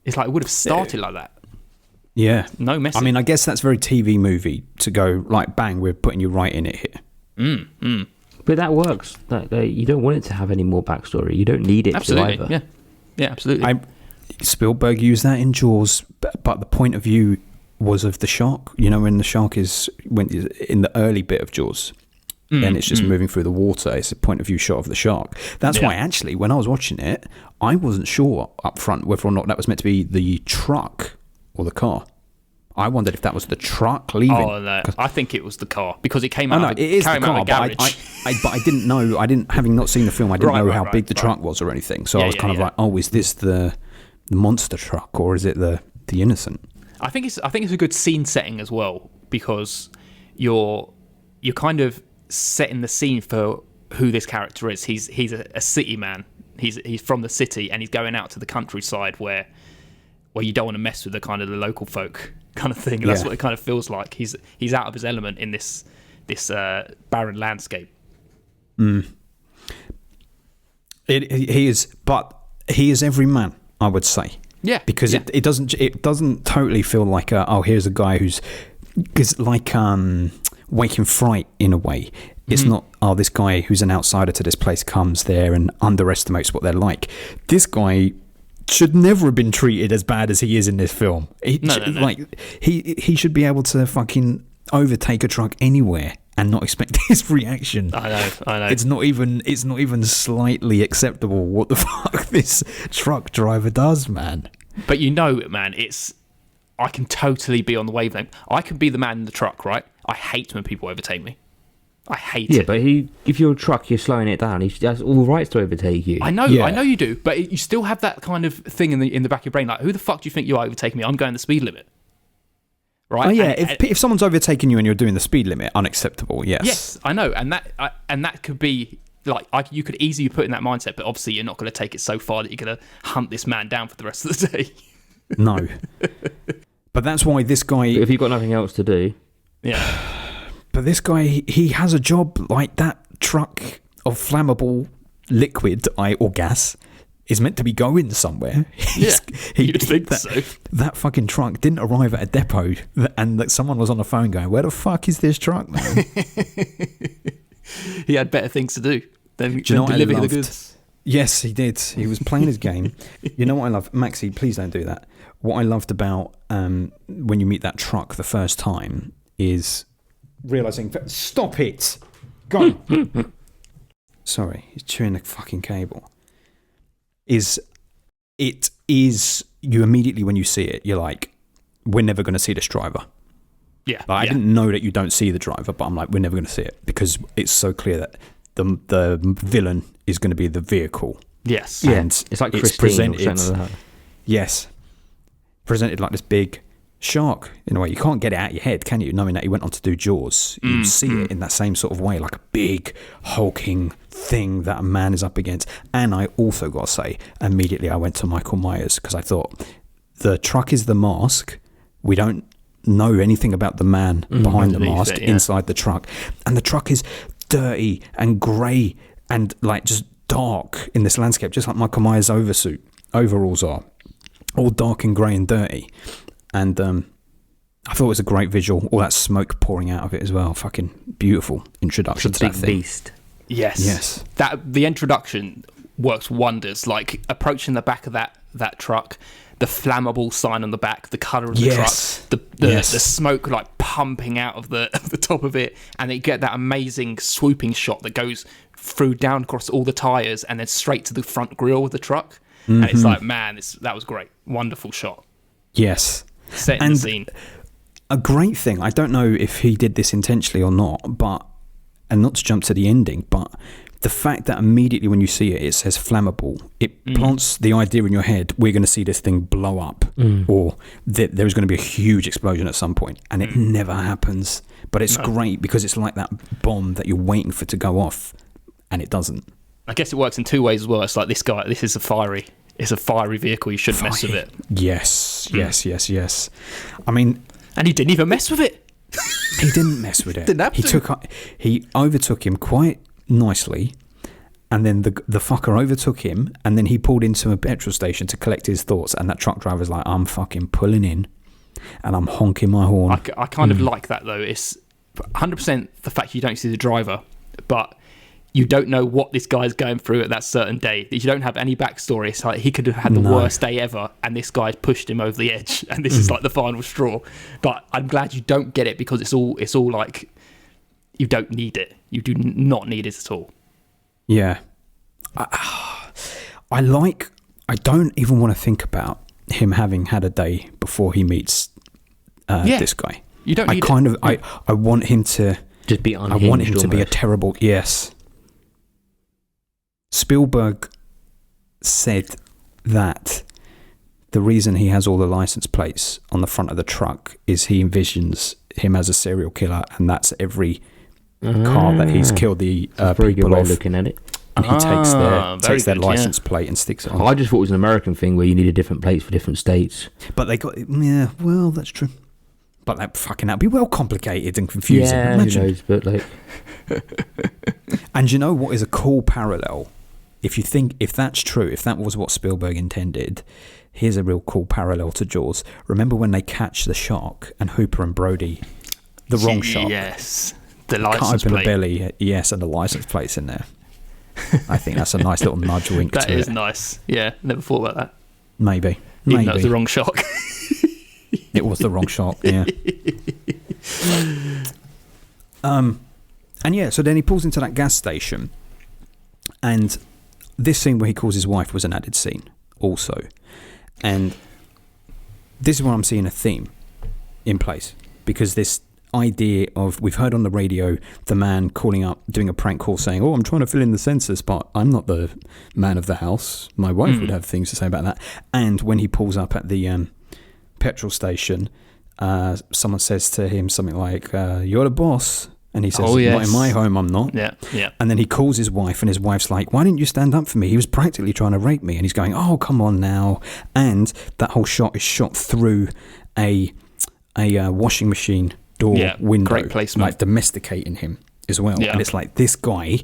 [SPEAKER 8] It's like it would have started like that.
[SPEAKER 5] Yeah.
[SPEAKER 8] No messing.
[SPEAKER 5] I mean, I guess that's very TV movie to go like, bang, we're putting you right in it here.
[SPEAKER 2] But that works. You don't want it to have any more backstory. You don't need it
[SPEAKER 8] absolutely.
[SPEAKER 2] to either.
[SPEAKER 8] Yeah, absolutely.
[SPEAKER 5] Spielberg used that in Jaws, but the point of view was of the shark. You know, when the shark is in the early bit of Jaws, and it's just moving through the water. It's a point of view shot of the shark. That's why, actually, when I was watching it, I wasn't sure up front whether or not that was meant to be the truck or the car. I wondered if that was the truck leaving.
[SPEAKER 8] Oh no, I think it was the car because it came out.
[SPEAKER 5] No, it is the car, but I didn't know. Having not seen the film, I didn't know how big the truck was or anything. So I was kind of like, oh, is this the monster truck or is it the innocent?
[SPEAKER 8] I think it's a good scene setting as well because you're kind of setting the scene for who this character is. He's a city man. He's from the city and he's going out to the countryside where you don't want to mess with the kind of the local folk kind of thing. And that's what it kind of feels like. He's out of his element in this barren landscape.
[SPEAKER 5] He is, but he is every man, I would say.
[SPEAKER 8] Yeah,
[SPEAKER 5] because it doesn't totally feel like here's a guy who's like Wake and Fright in a way. It's not this guy who's an outsider to this place comes there and underestimates what they're like. This guy should never have been treated as bad as he is in this film. No. Like he should be able to fucking overtake a truck anywhere and not expect his reaction. I know. It's not even slightly acceptable what the fuck this truck driver does, man.
[SPEAKER 8] But man, I can totally be on the wavelength. I can be the man in the truck, right? I hate when people overtake me. I hate it.
[SPEAKER 2] Yeah, but if you're a truck, you're slowing it down. He has all rights to overtake you.
[SPEAKER 8] I know you do, but you still have that kind of thing in the back of your brain, like, who the fuck do you think you are overtaking me? I'm going the speed limit. Right?
[SPEAKER 5] Oh yeah, if someone's overtaking you and you're doing the speed limit, unacceptable. Yes,
[SPEAKER 8] I know, and that could be like you could easily put in that mindset, but obviously you're not going to take it so far that you're going to hunt this man down for the rest of the day.
[SPEAKER 5] No, but that's why this guy.
[SPEAKER 2] If you've got nothing else to do,
[SPEAKER 8] yeah.
[SPEAKER 5] But this guy, he has a job like that. Truck of flammable liquid or gas is meant to be going somewhere.
[SPEAKER 8] You'd think so.
[SPEAKER 5] That fucking truck didn't arrive at a depot, and that someone was on the phone going, "Where the fuck is this truck, man?"
[SPEAKER 8] He had better things to do than delivering the goods.
[SPEAKER 5] Yes, he did. He was playing his game. You know what I love? Maxie, please don't do that. What I loved about when you meet that truck the first time is realising... Stop it! Go on. Sorry, he's chewing the fucking cable. It is... You immediately, when you see it, you're like, we're never going to see this driver.
[SPEAKER 8] Yeah.
[SPEAKER 5] I didn't know that you don't see the driver, but I'm like, we're never going to see it because it's so clear that the villain is going to be the vehicle.
[SPEAKER 8] Yes.
[SPEAKER 5] And
[SPEAKER 2] it's like
[SPEAKER 5] it's presented. Yes. Presented like this big shark in a way. You can't get it out of your head, can you? Knowing that he went on to do Jaws, you see it in that same sort of way, like a big hulking thing that a man is up against. And I also got to say, immediately I went to Michael Myers, because I thought, the truck is the mask. We don't know anything about the man behind the mask inside the truck. And the truck is dirty and grey and like just dark in this landscape, just like Michael Myers' overalls are. All dark and grey and dirty. And I thought it was a great visual. All that smoke pouring out of it as well. Fucking beautiful introduction to that thing.
[SPEAKER 2] Beast.
[SPEAKER 8] Yes. The introduction works wonders. Like approaching the back of that truck, the flammable sign on the back, the colour of the truck, the smoke like pumping out of the top of it, and then you get that amazing swooping shot that goes through down across all the tyres and then straight to the front grille of the truck. And it's like, man, that was great. Wonderful shot.
[SPEAKER 5] Yes.
[SPEAKER 8] Setting the scene.
[SPEAKER 5] A great thing, I don't know if he did this intentionally or not, and not to jump to the ending, but the fact that immediately when you see it, it says flammable, it plants the idea in your head, we're going to see this thing blow up, or there's going to be a huge explosion at some point, and it never happens. But it's great because it's like that bomb that you're waiting for to go off, and it doesn't.
[SPEAKER 8] I guess it works in two ways as well. It's like this is a fiery vehicle, you shouldn't mess with it.
[SPEAKER 5] Yes. I mean...
[SPEAKER 8] And he didn't even mess with it.
[SPEAKER 5] He didn't mess with it.
[SPEAKER 8] Didn't have to.
[SPEAKER 5] He overtook him quite nicely, and then the fucker overtook him, and then he pulled into a petrol station to collect his thoughts, and that truck driver's like, I'm fucking pulling in, and I'm honking my horn.
[SPEAKER 8] I kind of like that, though. It's 100% the fact you don't see the driver, but you don't know what this guy's going through at that certain day. You don't have any backstory. It's like he could have had the worst day ever, and this guy's pushed him over the edge, and this is like the final straw. But I'm glad you don't get it, because it's all like, you don't need it. You do not need it at all.
[SPEAKER 5] Yeah. I don't even want to think about him having had a day before he meets this guy.
[SPEAKER 8] You don't need it.
[SPEAKER 5] I want him to
[SPEAKER 2] just be unhinged.
[SPEAKER 5] I want him to
[SPEAKER 2] almost.
[SPEAKER 5] be a terrible... Yes. Spielberg said that the reason he has all the license plates on the front of the truck is he envisions him as a serial killer, and that's every car that he's killed the
[SPEAKER 2] very good
[SPEAKER 5] people
[SPEAKER 2] way
[SPEAKER 5] of.
[SPEAKER 2] of looking at it.
[SPEAKER 5] And he takes their license
[SPEAKER 8] yeah.
[SPEAKER 5] plate and sticks it on.
[SPEAKER 2] I just thought it was an American thing where you needed different plates for different states.
[SPEAKER 5] But they got... Yeah, well, that's true. But that'd be well complicated and confusing.
[SPEAKER 2] Yeah,
[SPEAKER 5] Imagine.
[SPEAKER 2] who knows, but like...
[SPEAKER 5] And you know what is a cool parallel? If that's true, if that was what Spielberg intended, here's a real cool parallel to Jaws. Remember when they catch the shark and Hooper and Brody, the wrong shark?
[SPEAKER 8] Yes, the license
[SPEAKER 5] cut open
[SPEAKER 8] plate.
[SPEAKER 5] the belly, yes, and the license plate's in there. I think that's a nice little nudge wink
[SPEAKER 8] That
[SPEAKER 5] to it.
[SPEAKER 8] is nice. Yeah, never thought about that.
[SPEAKER 5] Maybe.
[SPEAKER 8] Even though it's the wrong shark.
[SPEAKER 5] It was the wrong shark, yeah. And yeah, so then he pulls into that gas station, and this scene where he calls his wife was an added scene also. And this is where I'm seeing a theme in place, because this idea of, we've heard on the radio the man calling up, doing a prank call saying, I'm trying to fill in the census, but I'm not the man of the house. My wife would have things to say about that. And when he pulls up at the petrol station, someone says to him something like, you're the boss. And he says, not in my home, I'm not.
[SPEAKER 8] Yeah.
[SPEAKER 5] And then he calls his wife, and his wife's like, why didn't you stand up for me? He was practically trying to rape me. And he's going, oh, come on now. And that whole shot is shot through a washing machine door window.
[SPEAKER 8] Great placement.
[SPEAKER 5] Like domesticating him as well.
[SPEAKER 8] Yeah.
[SPEAKER 5] And it's like, this guy,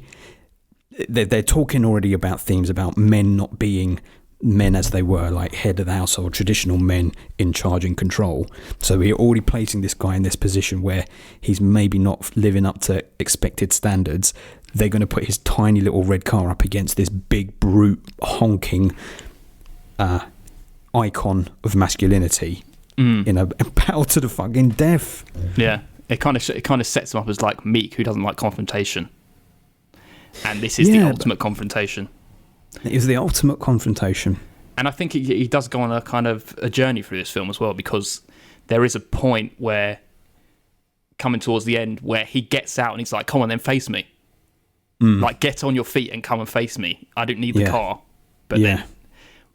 [SPEAKER 5] they're talking already about themes about men not being men as they were, like head of the household, traditional men in charge and control. So we're already placing this guy in this position where he's maybe not living up to expected standards. They're going to put his tiny little red car up against this big brute honking icon of masculinity in a battle to the fucking death.
[SPEAKER 8] Yeah, it kind of sets him up as like Meek, who doesn't like confrontation, and this is the ultimate confrontation.
[SPEAKER 5] It is the ultimate confrontation.
[SPEAKER 8] And I think he does go on a kind of a journey through this film as well, because there is a point where, coming towards the end, where he gets out and he's like, come on then, face me. Like, get on your feet and come and face me. I don't need the car. But then,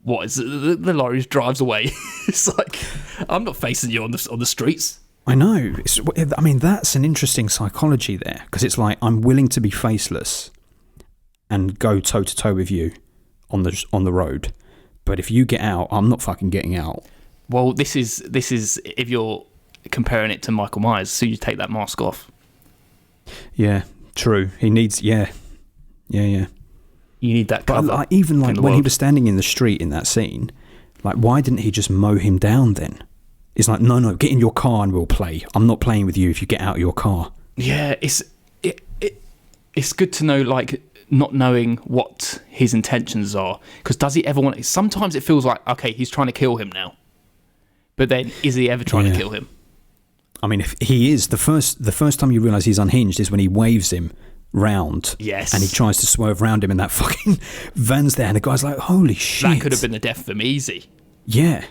[SPEAKER 8] what is the lorry drives away. It's like, I'm not facing you on the streets.
[SPEAKER 5] I know. That's an interesting psychology there, because it's like, I'm willing to be faceless. and go toe to toe with you on the road. But if you get out, I'm not fucking getting out.
[SPEAKER 8] Well, this is if you're comparing it to Michael Myers, so you take that mask off.
[SPEAKER 5] Yeah, true. He needs, yeah.
[SPEAKER 8] You need that cover.
[SPEAKER 5] But even like when he was standing in the street in that scene, like why didn't he just mow him down then? It's like, no, get in your car and we'll play. I'm not playing with you if you get out of your car.
[SPEAKER 8] Yeah, it's good to know, like, not knowing what his intentions are, because does he ever want? Sometimes it feels like, okay, he's trying to kill him now, but then is he ever trying to kill him?
[SPEAKER 5] I mean, if he is, the first time you realise he's unhinged is when he waves him round.
[SPEAKER 8] Yes.
[SPEAKER 5] And he tries to swerve round him and that fucking van's there and the guy's like, holy shit.
[SPEAKER 8] That could have been the death of him, easy.
[SPEAKER 5] Yeah.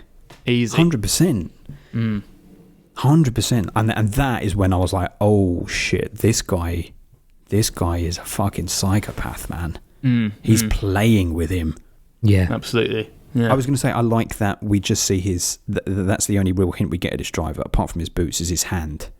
[SPEAKER 8] Easy.
[SPEAKER 5] 100%. 100%. And that is when I was like, oh shit, this guy is a fucking psychopath, man. He's playing with him.
[SPEAKER 2] Yeah.
[SPEAKER 8] Absolutely. Yeah.
[SPEAKER 5] I was going to say, I like that we just see that's the only real hint we get of this driver, apart from his boots, is his hand.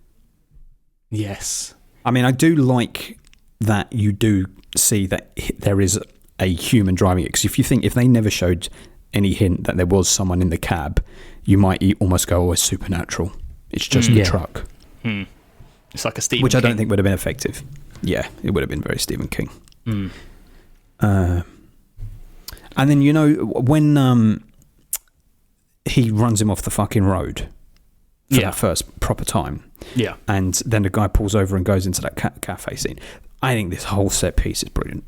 [SPEAKER 8] Yes.
[SPEAKER 5] I mean, I do like that you do see that there is a human driving it, because if they never showed any hint that there was someone in the cab, you might almost go, oh, it's supernatural. It's just the truck.
[SPEAKER 8] It's like a Stephen
[SPEAKER 5] Which
[SPEAKER 8] King.
[SPEAKER 5] I don't think would have been effective. Yeah, it would have been very Stephen King. And then, when he runs him off the fucking road for that first proper time.
[SPEAKER 8] Yeah.
[SPEAKER 5] And then the guy pulls over and goes into that cafe scene. I think this whole set piece is brilliant.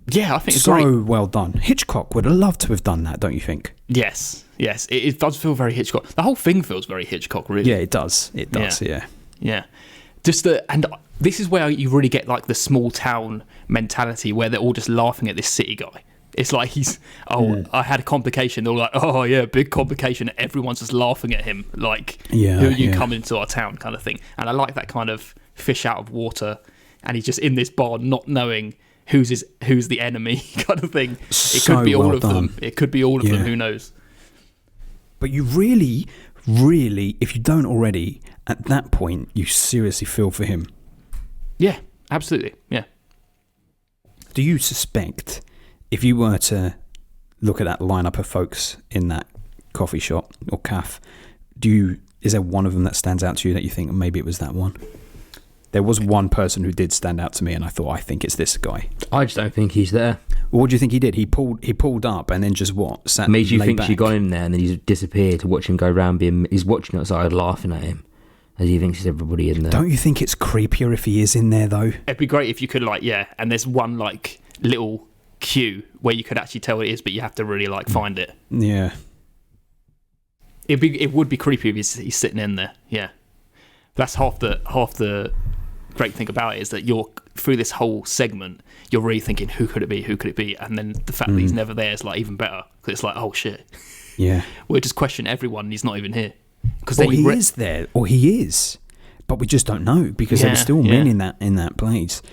[SPEAKER 8] Yeah, I think it's
[SPEAKER 5] so
[SPEAKER 8] great.
[SPEAKER 5] well done. Hitchcock would have loved to have done that, don't you think?
[SPEAKER 8] Yes. It does feel very Hitchcock. The whole thing feels very Hitchcock, really.
[SPEAKER 5] Yeah, it does. It does, yeah.
[SPEAKER 8] Yeah. And this is where you really get like the small town mentality where they're all just laughing at this city guy. It's like I had a complication. They're all like, oh yeah, big complication. Everyone's just laughing at him, like, who are you coming into our town, kind of thing. And I like that kind of fish out of water, and he's just in this bar not knowing who's the enemy, kind of thing. It could be all of them. It could be all of them. Who knows?
[SPEAKER 5] But you really, really, if you don't already, at that point, you seriously feel for him.
[SPEAKER 8] Yeah, absolutely. Yeah.
[SPEAKER 5] Do you suspect, if you were to look at that lineup of folks in that coffee shop or cafe, is there one of them that stands out to you that you think maybe it was that one? There was one person who did stand out to me, and I think it's this guy.
[SPEAKER 2] I just don't think he's there.
[SPEAKER 5] Well, what do you think he did? He pulled up and then just sat.
[SPEAKER 2] Made you think
[SPEAKER 5] back.
[SPEAKER 2] she got in there and then he's disappeared to watch him go round. He's watching outside, laughing at him as he thinks there's everybody in there.
[SPEAKER 5] Don't you think it's creepier if he is in there though?
[SPEAKER 8] It'd be great if you could and there's one like little cue where you could actually tell what it is, but you have to really like find it.
[SPEAKER 5] Yeah.
[SPEAKER 8] It would be creepy if he's sitting in there. Yeah. That's half the great thing about it, is that you're through this whole segment, you're really thinking, who could it be, and then the fact that he's never there is like even better, because it's like, oh shit, we'll just question everyone and he's not even here, because
[SPEAKER 5] he is there, or he is, but we just don't know, because there were still men in that place.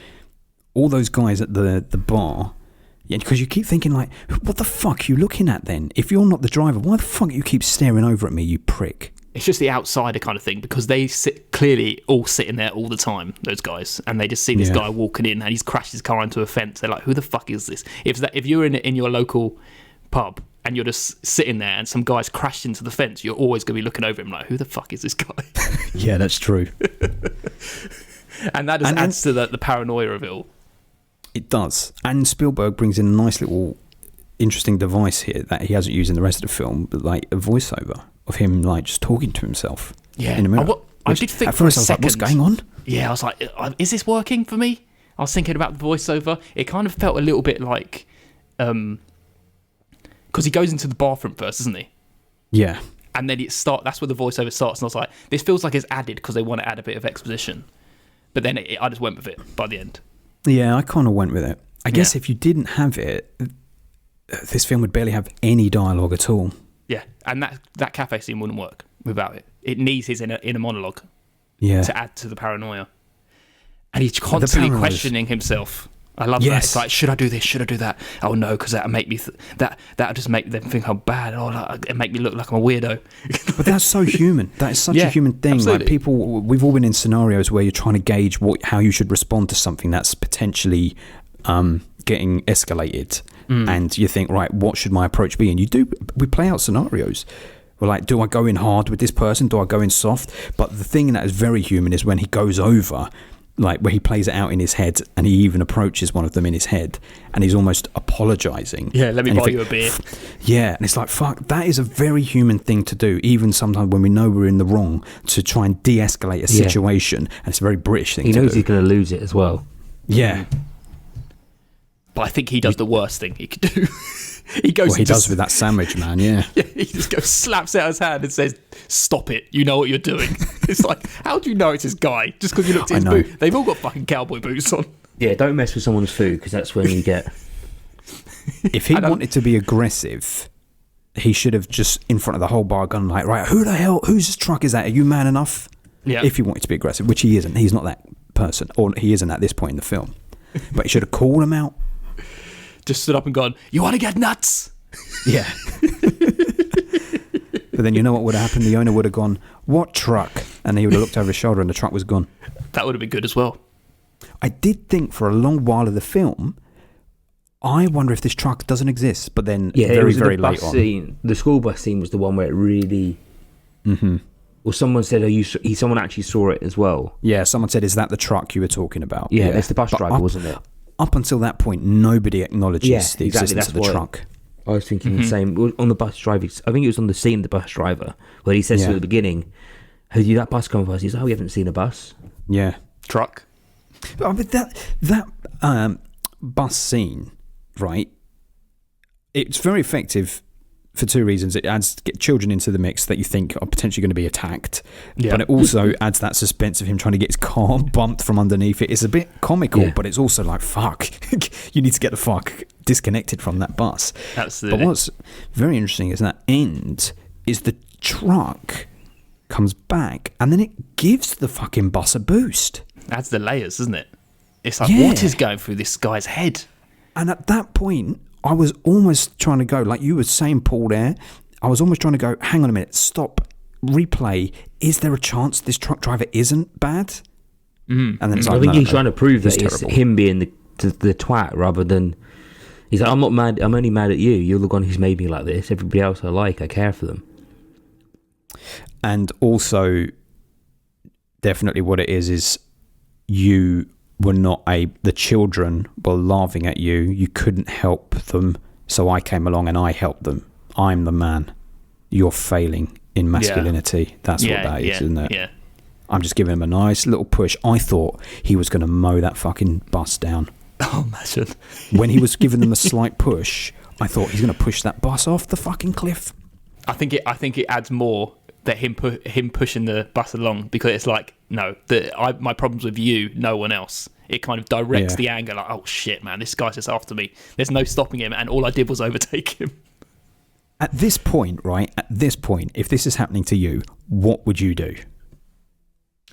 [SPEAKER 5] All those guys at the bar, because you keep thinking like, what the fuck are you looking at then? If you're not the driver, why the fuck you keep staring over at me, you prick?
[SPEAKER 8] It's just the outsider kind of thing, because they clearly all sitting there all the time, those guys, and they just see this guy walking in and he's crashed his car into a fence. They're like, who the fuck is this? If you're in your local pub and you're just sitting there and some guy's crashed into the fence, you're always going to be looking over him like, who the fuck is this guy?
[SPEAKER 5] Yeah, that's true.
[SPEAKER 8] And that just adds to the paranoia of it all.
[SPEAKER 5] It does. And Spielberg brings in a nice little interesting device here that he hasn't used in the rest of the film, but like a voiceover of him like just talking to himself in a mirror.
[SPEAKER 8] I did think
[SPEAKER 5] at first I was like, what's going on? Yeah,
[SPEAKER 8] I was like, is this working for me? I was thinking about the voiceover. It kind of felt a little bit like, because he goes into the bathroom first, doesn't he?
[SPEAKER 5] Yeah.
[SPEAKER 8] And then that's where the voiceover starts, and I was like, this feels like it's added because they want to add a bit of exposition. But then I just went with it by the end.
[SPEAKER 5] Yeah, I kind of went with it. I guess if you didn't have it, this film would barely have any dialogue at all.
[SPEAKER 8] Yeah, and that cafe scene wouldn't work without it. It needs his inner monologue to add to the paranoia. And he's constantly questioning himself. I love that. It's like, should I do this? Should I do that? Oh no, because that'll make me that'll just make them think I'm bad. Oh, it make me look like I'm a weirdo.
[SPEAKER 5] But that's so human. That is such a human thing.
[SPEAKER 8] Absolutely.
[SPEAKER 5] Like people, we've all been in scenarios where you're trying to gauge how you should respond to something that's potentially getting escalated, and you think, right, what should my approach be? And we play out scenarios. We're like, do I go in hard with this person? Do I go in soft? But the thing that is very human is when he goes over, like where he plays it out in his head, and he even approaches one of them in his head, and he's almost apologising.
[SPEAKER 8] Yeah, let me buy you a beer.
[SPEAKER 5] Yeah, and it's like, fuck, that is a very human thing to do, even sometimes when we know we're in the wrong, to try and de-escalate a situation. And it's a very British thing to do.
[SPEAKER 2] He knows he's going to lose it as well.
[SPEAKER 5] Yeah.
[SPEAKER 8] But I think he does the worst thing he could do. He goes.
[SPEAKER 5] Well, he does with that sandwich, man. Yeah.
[SPEAKER 8] Yeah, he just goes, slaps out his hand and says, "Stop it! You know what you're doing." It's like, how do you know it's his guy? Just because you looked at his boot. They've all got fucking cowboy boots on.
[SPEAKER 2] Yeah, don't mess with someone's food, because that's when you get.
[SPEAKER 5] If he wanted to be aggressive, he should have just in front of the whole bar gone like, right, whose truck is that? Are you man enough?
[SPEAKER 8] Yeah.
[SPEAKER 5] If he wanted to be aggressive, which he isn't. He's not that person, or he isn't at this point in the film. But he should have called him out.
[SPEAKER 8] Just stood up and gone, "You want to get nuts?"
[SPEAKER 5] Yeah. But then you know what would have happened? The owner would have gone, "What truck?" And he would have looked over his shoulder and the truck was gone.
[SPEAKER 8] That would have been good as well.
[SPEAKER 5] I did think for a long while of the film, I wonder if this truck doesn't exist. But then very, very late on.
[SPEAKER 2] Scene, the school bus scene was the one where it really...
[SPEAKER 5] Mm-hmm.
[SPEAKER 2] Well, someone said, someone actually saw it as well.
[SPEAKER 5] Yeah, someone said, "Is that the truck you were talking about?"
[SPEAKER 2] Yeah, it's the bus driver, wasn't it?
[SPEAKER 5] Up until that point, nobody acknowledges the existence of the truck.
[SPEAKER 2] I was thinking the same. On the bus driver, I think it was on the scene of the bus driver, where he says to the beginning, "Have you that bus come for us?" He's like, "Oh, we haven't seen a bus."
[SPEAKER 5] Yeah.
[SPEAKER 8] Truck.
[SPEAKER 5] But that bus scene, right, it's very effective for two reasons. It adds children into the mix that you think are potentially going to be attacked, but it also adds that suspense of him trying to get his car bumped from underneath it. It's a bit comical, but it's also like, fuck, you need to get the fuck disconnected from that bus.
[SPEAKER 8] Absolutely.
[SPEAKER 5] But what's very interesting is that end is the truck comes back and then it gives the fucking bus a boost.
[SPEAKER 8] Adds the layers, doesn't it? It's like, what is going through this guy's head?
[SPEAKER 5] And at that point, I was almost trying to go, like you were saying, Paul, there, I was almost trying to go, hang on a minute, stop, replay. Is there a chance this truck driver isn't bad? And then it's like,
[SPEAKER 2] I think he's trying to prove that
[SPEAKER 5] it's
[SPEAKER 2] it's
[SPEAKER 5] terrible.
[SPEAKER 2] him being the twat rather than... He's like, I'm not mad, I'm only mad at you. You're the one who's made me like this. Everybody else I care for them.
[SPEAKER 5] And also, definitely what it is you were not the children were laughing at you. You couldn't help them. So I came along and I helped them. I'm the man. You're failing in masculinity. That's what that is, isn't it?
[SPEAKER 8] Yeah.
[SPEAKER 5] I'm just giving him a nice little push. I thought he was going to mow that fucking bus down.
[SPEAKER 8] Oh, imagine.
[SPEAKER 5] When he was giving them a slight push, I thought he's going to push that bus off the fucking cliff.
[SPEAKER 8] I think it adds more that him pushing the bus along, because it's like, no, my problem's with you, no one else. It kind of directs the anger, like, oh shit, man, this guy's just after me. There's no stopping him, and all I did was overtake him.
[SPEAKER 5] At this point, right? At this point, if this is happening to you, what would you do?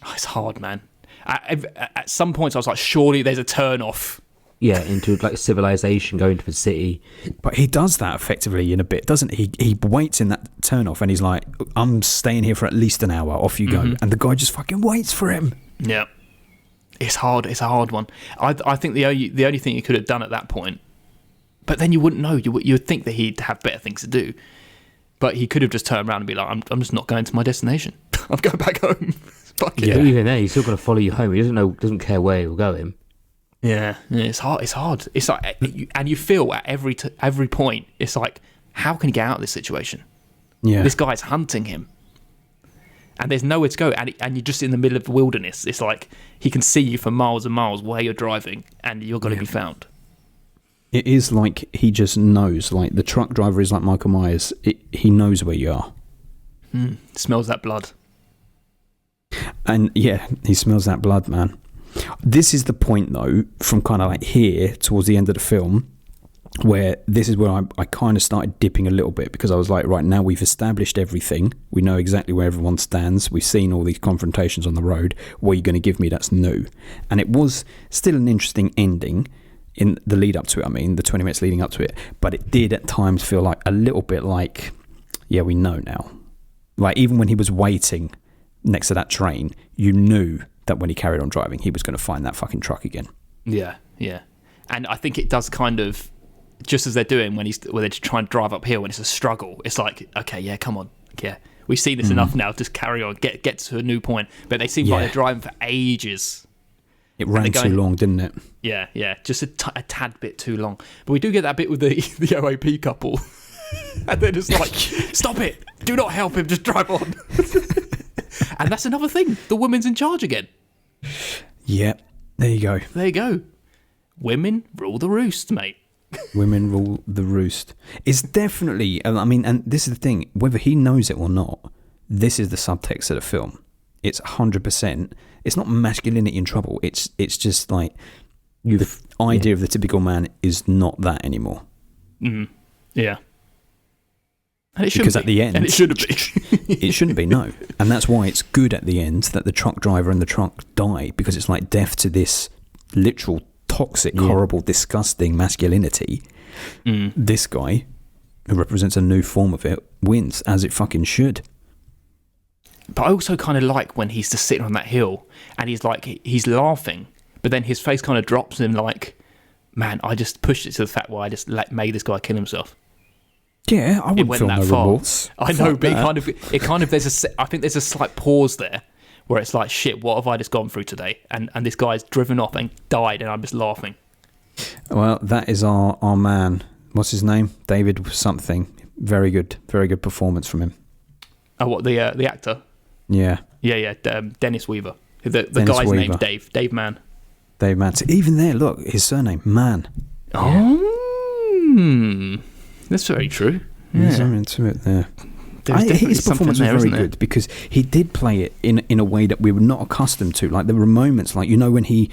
[SPEAKER 8] Oh, it's hard, man. At some points, I was like, surely there's a turn off.
[SPEAKER 2] Yeah, into like civilization, going to a city.
[SPEAKER 5] But he does that effectively in a bit, doesn't he? He waits in that turn off and he's like, I'm staying here for at least an hour, off you go. And the guy just fucking waits for him.
[SPEAKER 8] Yeah. It's hard. It's a hard one. I think the only thing he could have done at that point, but then you wouldn't know. You would think that he'd have better things to do. But he could have just turned around and be like, I'm just not going to my destination. I'm going back home. Fuck it.
[SPEAKER 2] But even there, he's still going to follow you home. He doesn't care where you're going.
[SPEAKER 8] Yeah, it's hard. It's hard. It's like, and you feel at every point, it's like, how can he get out of this situation?
[SPEAKER 5] Yeah,
[SPEAKER 8] this guy's hunting him, and there's nowhere to go, and you're just in the middle of the wilderness. It's like he can see you for miles and miles where you're driving, and you're going to be found.
[SPEAKER 5] It is like he just knows. Like the truck driver is like Michael Myers. He knows where you are.
[SPEAKER 8] Smells that blood.
[SPEAKER 5] And yeah, he smells that blood, man. This is the point, though, from kind of like here towards the end of the film, where this is where I kind of started dipping a little bit, because I was like, right, now we've established everything. We know exactly where everyone stands. We've seen all these confrontations on the road. What are you going to give me that's new? And it was still an interesting ending in the lead up to it. I mean, the 20 minutes leading up to it. But it did at times feel like a little bit like, yeah, we know now. Like even when he was waiting next to that train, you knew that when he carried on driving, he was going to find that fucking truck again.
[SPEAKER 8] Yeah, yeah. And I think it does kind of, just as they're doing when they're trying to drive uphill and it's a struggle. It's like, okay, yeah, come on, yeah, we've seen this enough now. Just carry on, get to a new point. But they seem like they're driving for ages.
[SPEAKER 5] It ran too long, didn't it?
[SPEAKER 8] Yeah, just a tad bit too long. But we do get that bit with the OAP couple. And they're just like, stop it, do not help him, just drive on. And that's another thing, the woman's in charge again.
[SPEAKER 5] Yeah, there you go. Women rule the roost, mate. Women rule the roost. It's definitely, I mean, and this is the thing, whether he knows it or not, this is the subtext of the film. It's 100%. It's not masculinity in trouble. It's just like the idea of the typical man is not that anymore.
[SPEAKER 8] Mm-hmm. Yeah. And it
[SPEAKER 5] because
[SPEAKER 8] be.
[SPEAKER 5] At the end,
[SPEAKER 8] and it shouldn't be.
[SPEAKER 5] It shouldn't be, no. And that's why it's good at the end that the truck driver and the truck die, because it's like death to this literal toxic, horrible, disgusting masculinity. This guy, who represents a new form of it, wins, as it fucking should.
[SPEAKER 8] But I also kind of like when he's just sitting on that hill and he's laughing, but then his face kind of drops and like, man, I just pushed it to the fact where I just made this guy kill himself.
[SPEAKER 5] Yeah, I wouldn't feel no remorse.
[SPEAKER 8] I know, but it kind of I think there's a slight pause there where it's like, shit, what have I just gone through today? And this guy's driven off and died, and I'm just laughing.
[SPEAKER 5] Well, that is our man. What's his name? David something. Very good performance from him.
[SPEAKER 8] Oh, what, the actor?
[SPEAKER 5] Yeah.
[SPEAKER 8] Yeah. Dennis Weaver. The guy's name's Dave. Dave Mann.
[SPEAKER 5] Dave Mann. So even there, look, his surname, Mann.
[SPEAKER 8] Oh, that's very true. Yeah.
[SPEAKER 5] There's something to it there. His performance was very good because he did play it in a way that we were not accustomed to. Like there were moments, like when he,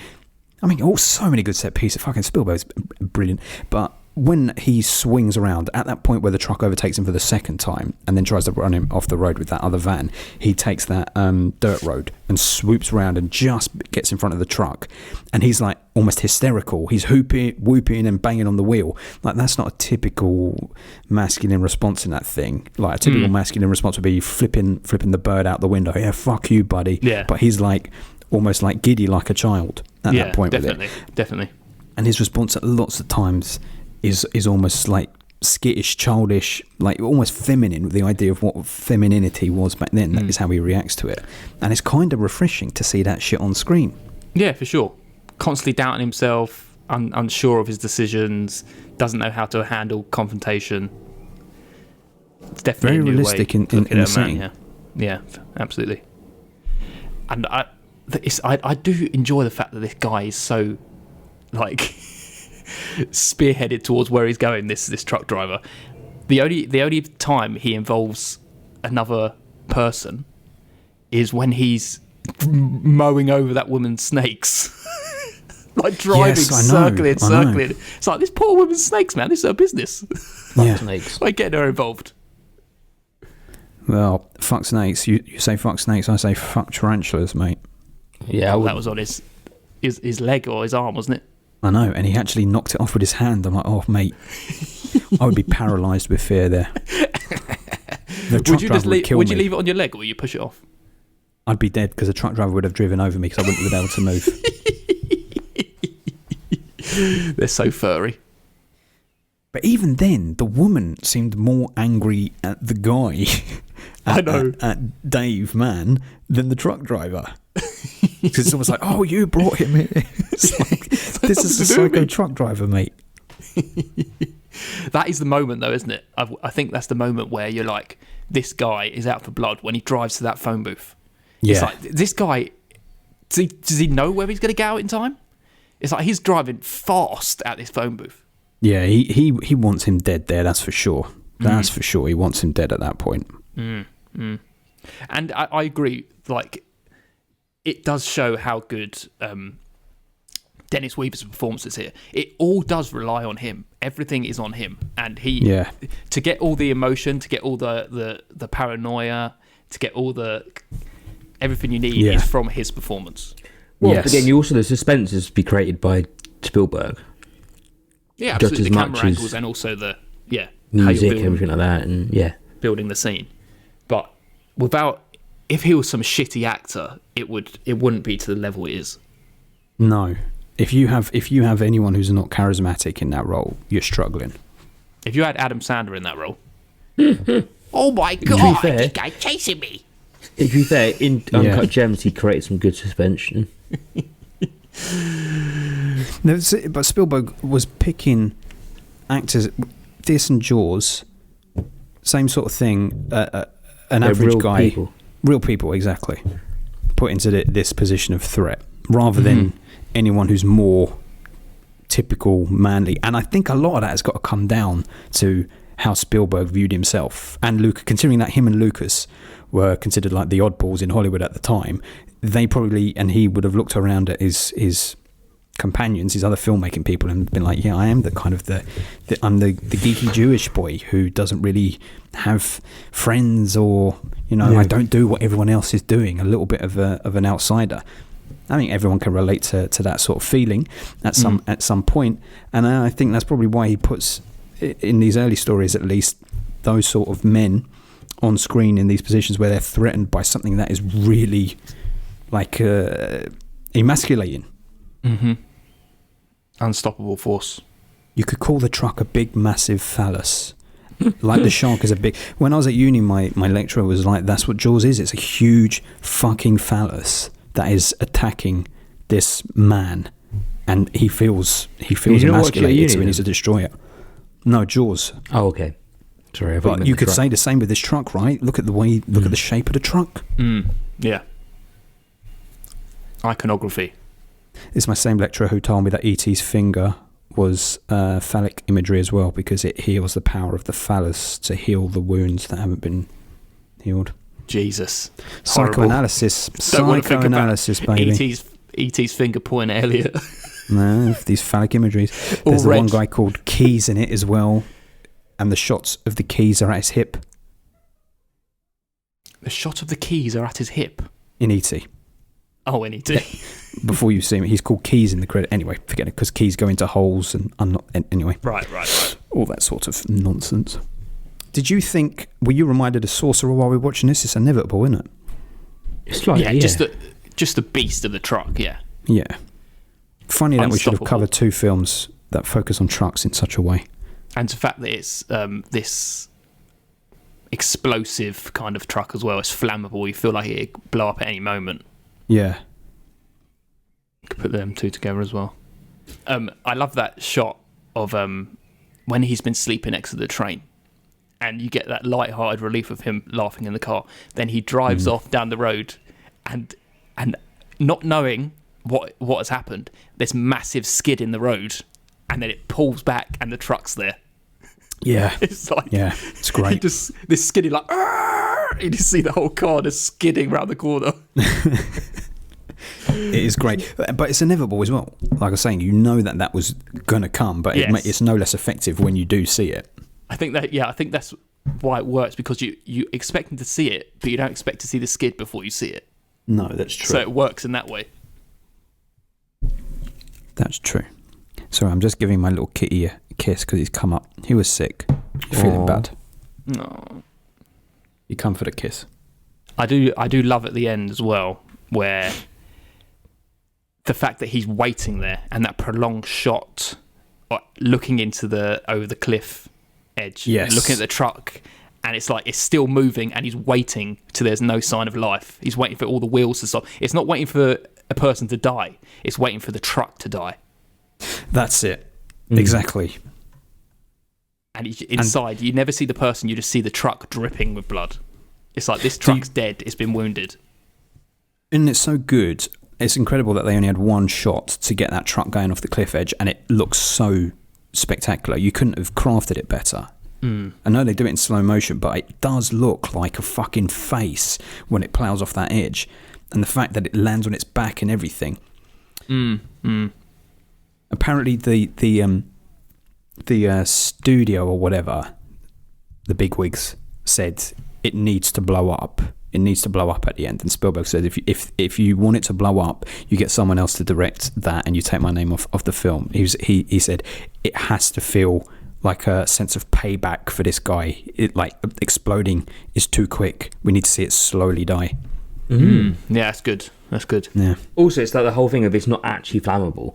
[SPEAKER 5] so many good set pieces. Fucking Spielberg's brilliant, but when he swings around at that point where the truck overtakes him for the second time and then tries to run him off the road with that other van, he takes that dirt road and swoops around and just gets in front of the truck, and he's like almost hysterical. He's whooping and banging on the wheel. Like that's not a typical masculine response in that thing. Like a typical masculine response would be flipping the bird out the window. Yeah, fuck you, buddy.
[SPEAKER 8] Yeah.
[SPEAKER 5] But he's like almost like giddy like a child at that point with it.
[SPEAKER 8] Definitely.
[SPEAKER 5] And his response at lots of times is almost like skittish, childish, like almost feminine, with the idea of what femininity was back then. That is how he reacts to it. And it's kind of refreshing to see that shit on screen.
[SPEAKER 8] Yeah, for sure. Constantly doubting himself, unsure of his decisions, doesn't know how to handle confrontation. It's definitely
[SPEAKER 5] very realistic in the setting.
[SPEAKER 8] Yeah, absolutely. And I do enjoy the fact that this guy is so like spearheaded towards where he's going. This truck driver. The only time he involves another person is when he's mowing over that woman's snakes. Like driving, circling. It's like, this poor woman's snakes, man. This is her business.
[SPEAKER 5] Yeah.
[SPEAKER 2] Snakes.
[SPEAKER 8] Like getting her involved.
[SPEAKER 5] Well, fuck snakes. You say fuck snakes, I say fuck tarantulas, mate.
[SPEAKER 2] Yeah,
[SPEAKER 8] that was on his leg or his arm, wasn't it?
[SPEAKER 5] I know, and he actually knocked it off with his hand. I'm like, oh, mate, I would be paralysed with fear there.
[SPEAKER 8] Would you leave it on your leg or would you push it off?
[SPEAKER 5] I'd be dead because the truck driver would have driven over me because I wouldn't have been able to move.
[SPEAKER 8] They're so furry.
[SPEAKER 5] But even then, the woman seemed more angry at the guy, at Dave Mann, than the truck driver. Because it's almost like, oh, you brought him here. It's like, this is a psycho truck driver, mate.
[SPEAKER 8] That is the moment, though, isn't it? I think that's the moment where you're like, this guy is out for blood when he drives to that phone booth.
[SPEAKER 5] Yeah.
[SPEAKER 8] It's like, this guy, does he know where he's going to get out in time? It's like he's driving fast at this phone booth.
[SPEAKER 5] Yeah, he wants him dead there, that's for sure. That's for sure. He wants him dead at that point.
[SPEAKER 8] And I agree, like, it does show how good Dennis Weaver's performance is here. It all does rely on him. Everything is on him. And to get all the emotion, to get all the paranoia, to get all everything you need is from his performance.
[SPEAKER 2] Well, again, the suspense is to be created by Spielberg.
[SPEAKER 8] Yeah,
[SPEAKER 2] just
[SPEAKER 8] absolutely.
[SPEAKER 2] as
[SPEAKER 8] The
[SPEAKER 2] much
[SPEAKER 8] camera
[SPEAKER 2] as
[SPEAKER 8] angles and also the
[SPEAKER 2] music and everything like that, and
[SPEAKER 8] building the scene. But if he was some shitty actor, it wouldn't be to the level it is.
[SPEAKER 5] No, If you have anyone who's not charismatic in that role, you're struggling.
[SPEAKER 8] If you had Adam Sandler in that role,
[SPEAKER 4] Oh my
[SPEAKER 2] be
[SPEAKER 4] god,
[SPEAKER 2] fair-
[SPEAKER 4] this guy chasing me.
[SPEAKER 2] To be fair, in Uncut Gems, he created some good suspension.
[SPEAKER 5] No, but Spielberg was picking actors. This and Jaws, same sort of thing. An average
[SPEAKER 2] real
[SPEAKER 5] guy,
[SPEAKER 2] people.
[SPEAKER 5] real people, exactly, put into this position of threat, rather than anyone who's more typical manly. And I think a lot of that has got to come down to how Spielberg viewed himself and Luke. Considering that him and Lucas were considered like the oddballs in Hollywood at the time, they probably, and he would have looked around at his companions, his other filmmaking people, and been like, yeah, I am I'm the geeky Jewish boy who doesn't really have friends, or I don't do what everyone else is doing, a little bit of an outsider. I think everyone can relate to that sort of feeling at some point, and I think that's probably why he puts, in these early stories at least, those sort of men on screen in these positions where they're threatened by something that is really like emasculating.
[SPEAKER 8] unstoppable force.
[SPEAKER 5] You could call the truck a big massive phallus, like the shark is a big. When I was at uni, my lecturer was like, that's what Jaws is. It's a huge fucking phallus that is attacking this man, and he feels emasculated, so he needs to destroy it. No, Jaws.
[SPEAKER 2] Oh, okay. Sorry,
[SPEAKER 5] But you could say the same with this truck, right? Look at the shape of the truck.
[SPEAKER 8] Yeah. Iconography.
[SPEAKER 5] It's my same lecturer who told me that E.T.'s finger was phallic imagery as well, because it heals the power of the phallus to heal the wounds that haven't been healed.
[SPEAKER 8] Jesus.
[SPEAKER 5] Psychoanalysis.
[SPEAKER 8] Don't want to think about
[SPEAKER 5] Psychoanalysis, baby.
[SPEAKER 8] E.T.'s finger pointing at Elliot.
[SPEAKER 5] No, these phallic imageries. There's the one guy called Keys in it as well, and the shots of the keys are at his hip.
[SPEAKER 8] The shot of the keys are at his hip.
[SPEAKER 5] In E.T.
[SPEAKER 8] Oh, in E.T.
[SPEAKER 5] Before you see him, he's called Keys in the credit. Anyway, forget it, because keys go into holes and anyway.
[SPEAKER 8] Right.
[SPEAKER 5] All that sort of nonsense. Did you think? Were you reminded of Sorcerer while we were watching this? It's inevitable, isn't it?
[SPEAKER 2] It's like,
[SPEAKER 8] just the beast of the truck. Yeah.
[SPEAKER 5] Yeah. Funny that we should have
[SPEAKER 8] Unstoppable.
[SPEAKER 5] covered two films that focus on trucks in such a way.
[SPEAKER 8] And the fact that it's this explosive kind of truck as well. It's flammable. You feel like it could blow up at any moment.
[SPEAKER 5] Yeah.
[SPEAKER 8] You could put them two together as well. I love that shot of when he's been sleeping next to the train, and you get that light-hearted relief of him laughing in the car. Then he drives off down the road, and not knowing what has happened, this massive skid in the road, and then it pulls back, and the truck's there.
[SPEAKER 5] Yeah.
[SPEAKER 8] It's like,
[SPEAKER 5] yeah, it's great.
[SPEAKER 8] This skidding like, "Arr!" You just see the whole car just skidding around the corner.
[SPEAKER 5] It is great, but it's inevitable as well. Like I was saying, you know that was going to come, but
[SPEAKER 8] Yes.
[SPEAKER 5] it's no less effective when you do see it.
[SPEAKER 8] I think that's why it works, because you expect to see it, but you don't expect to see the skid before you see it.
[SPEAKER 5] No, that's true.
[SPEAKER 8] So it works in that way.
[SPEAKER 5] That's true. Sorry, I'm just giving my little kitty a kiss because he's come up. He was sick. You're feeling bad.
[SPEAKER 8] No.
[SPEAKER 5] You come for the kiss.
[SPEAKER 8] I do love at the end as well, where the fact that he's waiting there and that prolonged shot, looking over the cliff edge, looking at the truck, and it's like it's still moving, and he's waiting till there's no sign of life. He's waiting for all the wheels to stop. It's not waiting for a person to die. It's waiting for the truck to die.
[SPEAKER 5] That's it. Exactly.
[SPEAKER 8] And inside, you never see the person. You just see the truck dripping with blood. It's like, this truck's dead. It's been wounded.
[SPEAKER 5] And it's so good. It's incredible that they only had one shot to get that truck going off the cliff edge, and it looks so spectacular. You couldn't have crafted it better. I know they do it in slow motion, but it does look like a fucking face when it plows off that edge, and the fact that it lands on its back and everything. Apparently, the studio or whatever, the bigwigs said it needs to blow up. It needs to blow up at the end. And Spielberg said, if you want it to blow up, you get someone else to direct that, and you take my name off the film. He said it has to feel like a sense of payback for this guy. It, like, exploding is too quick. We need to see it slowly die.
[SPEAKER 8] Yeah, that's good. That's good.
[SPEAKER 5] Yeah.
[SPEAKER 2] Also, it's like the whole thing of it's not actually flammable.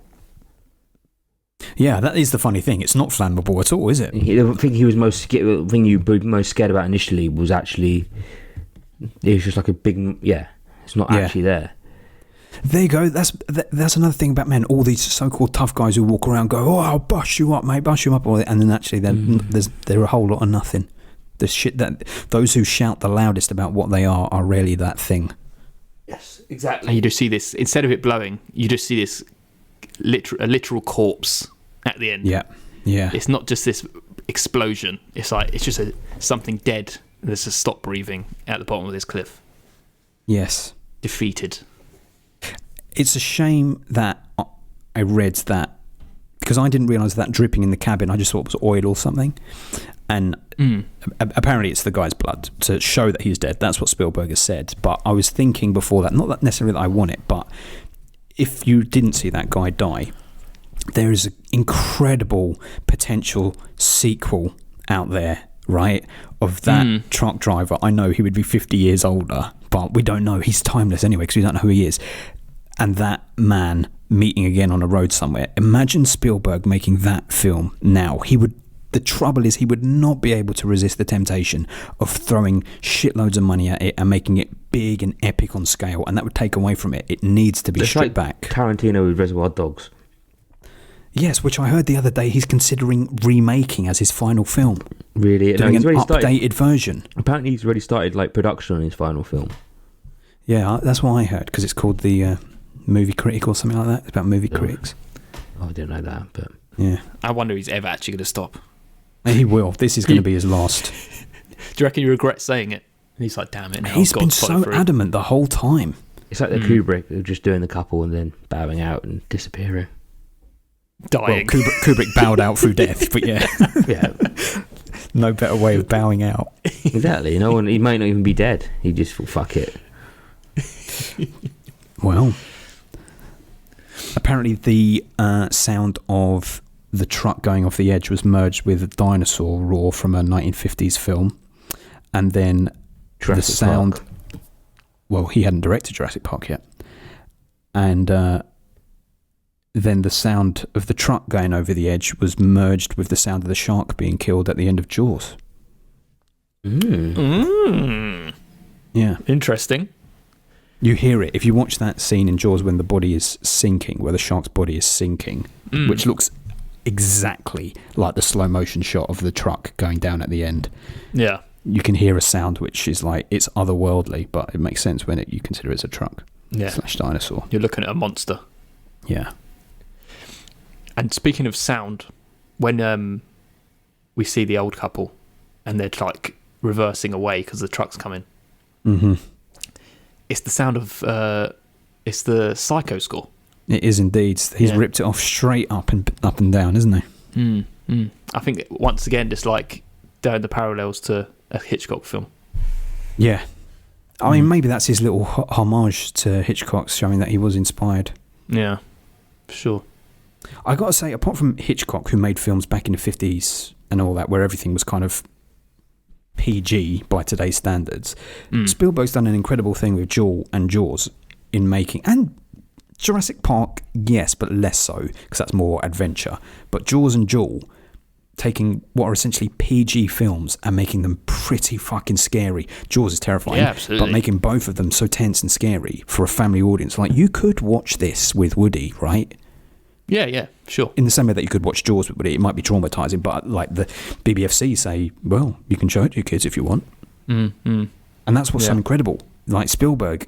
[SPEAKER 5] Yeah, that is the funny thing. It's not flammable at all, is it?
[SPEAKER 2] The thing he was thing you were most scared about initially was actually it was just like a big it's not actually there.
[SPEAKER 5] There you go. That's another thing about men. All these so-called tough guys who walk around, go, "Oh, I'll bust you up, mate, bust you up," and then actually they're a whole lot of nothing. The shit that those who shout the loudest about what they are rarely that thing.
[SPEAKER 2] Yes, exactly.
[SPEAKER 8] And you just see this, instead of it blowing, you just see this a literal corpse at the end.
[SPEAKER 5] Yeah.
[SPEAKER 8] It's not just this explosion. It's like it's just something dead that's just stopped breathing at the bottom of this cliff.
[SPEAKER 5] Yes.
[SPEAKER 8] Defeated.
[SPEAKER 5] It's a shame that I read that, because I didn't realise that dripping in the cabin. I just thought it was oil or something. And apparently it's the guy's blood to show that he's dead. That's what Spielberg has said. But I was thinking before that, not that necessarily that I want it, but if you didn't see that guy die, there is an incredible potential sequel out there, right, of that truck driver. I know he would be 50 years older, but we don't know. He's timeless anyway because we don't know who he is. And that man meeting again on a road somewhere. Imagine Spielberg making that film now. The trouble is he would not be able to resist the temptation of throwing shitloads of money at it and making it big and epic on scale, and that would take away from it. It needs to be stripped back.
[SPEAKER 2] Tarantino with Reservoir Dogs.
[SPEAKER 5] Yes, which I heard the other day he's considering remaking as his final film.
[SPEAKER 2] Really?
[SPEAKER 5] Doing an updated version.
[SPEAKER 2] Apparently he's already started production on his final film.
[SPEAKER 5] Yeah, that's what I heard, because it's called the Movie Critic or something like that. It's about movie critics.
[SPEAKER 2] Oh, I didn't know that, but...
[SPEAKER 5] Yeah.
[SPEAKER 8] I wonder if he's ever actually going to stop.
[SPEAKER 5] He will. This is going to be his last.
[SPEAKER 8] Do you reckon he regrets saying it? And he's like, damn it. Now
[SPEAKER 5] He's been so adamant the whole time.
[SPEAKER 2] It's like the Kubrick of just doing the couple and then bowing out and disappearing.
[SPEAKER 8] Dying.
[SPEAKER 5] Well, Kubrick bowed out through death, but yeah.
[SPEAKER 2] Yeah.
[SPEAKER 5] No better way of bowing out.
[SPEAKER 2] Exactly. He might not even be dead. He just thought, fuck it.
[SPEAKER 5] Well, apparently the sound of the truck going off the edge was merged with a dinosaur roar from a 1950s film, and then
[SPEAKER 2] Jurassic
[SPEAKER 5] the sound
[SPEAKER 2] Park.
[SPEAKER 5] Well, he hadn't directed Jurassic Park yet, and then the sound of the truck going over the edge was merged with the sound of the shark being killed at the end of Jaws. Yeah,
[SPEAKER 8] Interesting.
[SPEAKER 5] you hear it if you watch that scene in Jaws when the body is sinking, where the shark's body is sinking, which looks exactly like the slow motion shot of the truck going down at the end.
[SPEAKER 8] Yeah.
[SPEAKER 5] You can hear a sound which is like, it's otherworldly, but it makes sense when you consider it's a truck / dinosaur.
[SPEAKER 8] You're looking at a monster.
[SPEAKER 5] Yeah.
[SPEAKER 8] And speaking of sound, when we see the old couple and they're like reversing away because the truck's coming, it's the sound of it's the Psycho score.
[SPEAKER 5] It is indeed. He's ripped it off straight up and down, isn't he?
[SPEAKER 8] I think once again, just like down the parallels to a Hitchcock film.
[SPEAKER 5] Yeah. I mean, maybe that's his little homage to Hitchcock, showing that he was inspired.
[SPEAKER 8] Yeah, for sure.
[SPEAKER 5] I got to say, apart from Hitchcock, who made films back in the 50s and all that, where everything was kind of PG by today's standards, Spielberg's done an incredible thing with Duel and Jaws in making, and Jurassic Park, yes, but less so, because that's more adventure. But Jaws and Duel, taking what are essentially PG films and making them pretty fucking scary. Jaws is terrifying,
[SPEAKER 8] absolutely.
[SPEAKER 5] But making both of them so tense and scary for a family audience. Like, you could watch this with Woody, right?
[SPEAKER 8] Yeah, sure.
[SPEAKER 5] In the same way that you could watch Jaws with Woody, it might be traumatizing, but like the BBFC say, well, you can show it to your kids if you want. And that's what's so incredible. Like, Spielberg,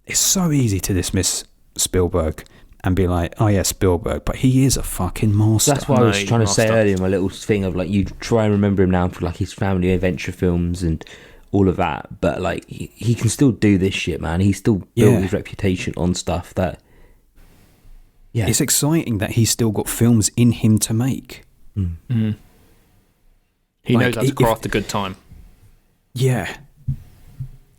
[SPEAKER 5] it's so easy to dismiss Spielberg and be like, oh yeah, Spielberg, but he is a fucking master.
[SPEAKER 2] That's what I was trying to say earlier, my little thing of like, you try and remember him now for like his family adventure films and all of that, but like he can still do this shit, man. He still built his reputation on stuff that
[SPEAKER 5] it's exciting that he's still got films in him to make.
[SPEAKER 8] He knows how to craft a good time.
[SPEAKER 5] Yeah.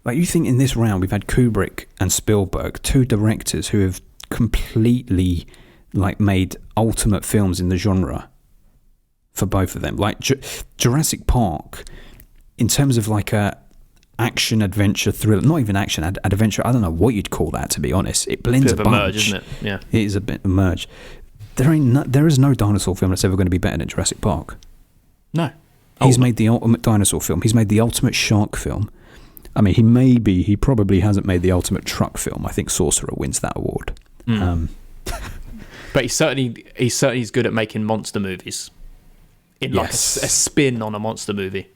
[SPEAKER 5] Like, you think in this round we've had Kubrick and Spielberg, two directors who have completely like made ultimate films in the genre for both of them. Like Jurassic Park, in terms of like a action adventure thriller, not even action adventure, I don't know what you'd call that, to be honest. It blends a bunch.
[SPEAKER 8] Merge, isn't it? Yeah,
[SPEAKER 5] it is a bit of a merge. There is no dinosaur film that's ever going to be better than Jurassic Park.
[SPEAKER 8] No.
[SPEAKER 5] He's made the ultimate dinosaur film. He's made the ultimate shark film. I mean, he probably hasn't made the ultimate truck film. I think Sorcerer wins that award.
[SPEAKER 8] But he's certainly good at making monster movies. In like a spin on a monster movie.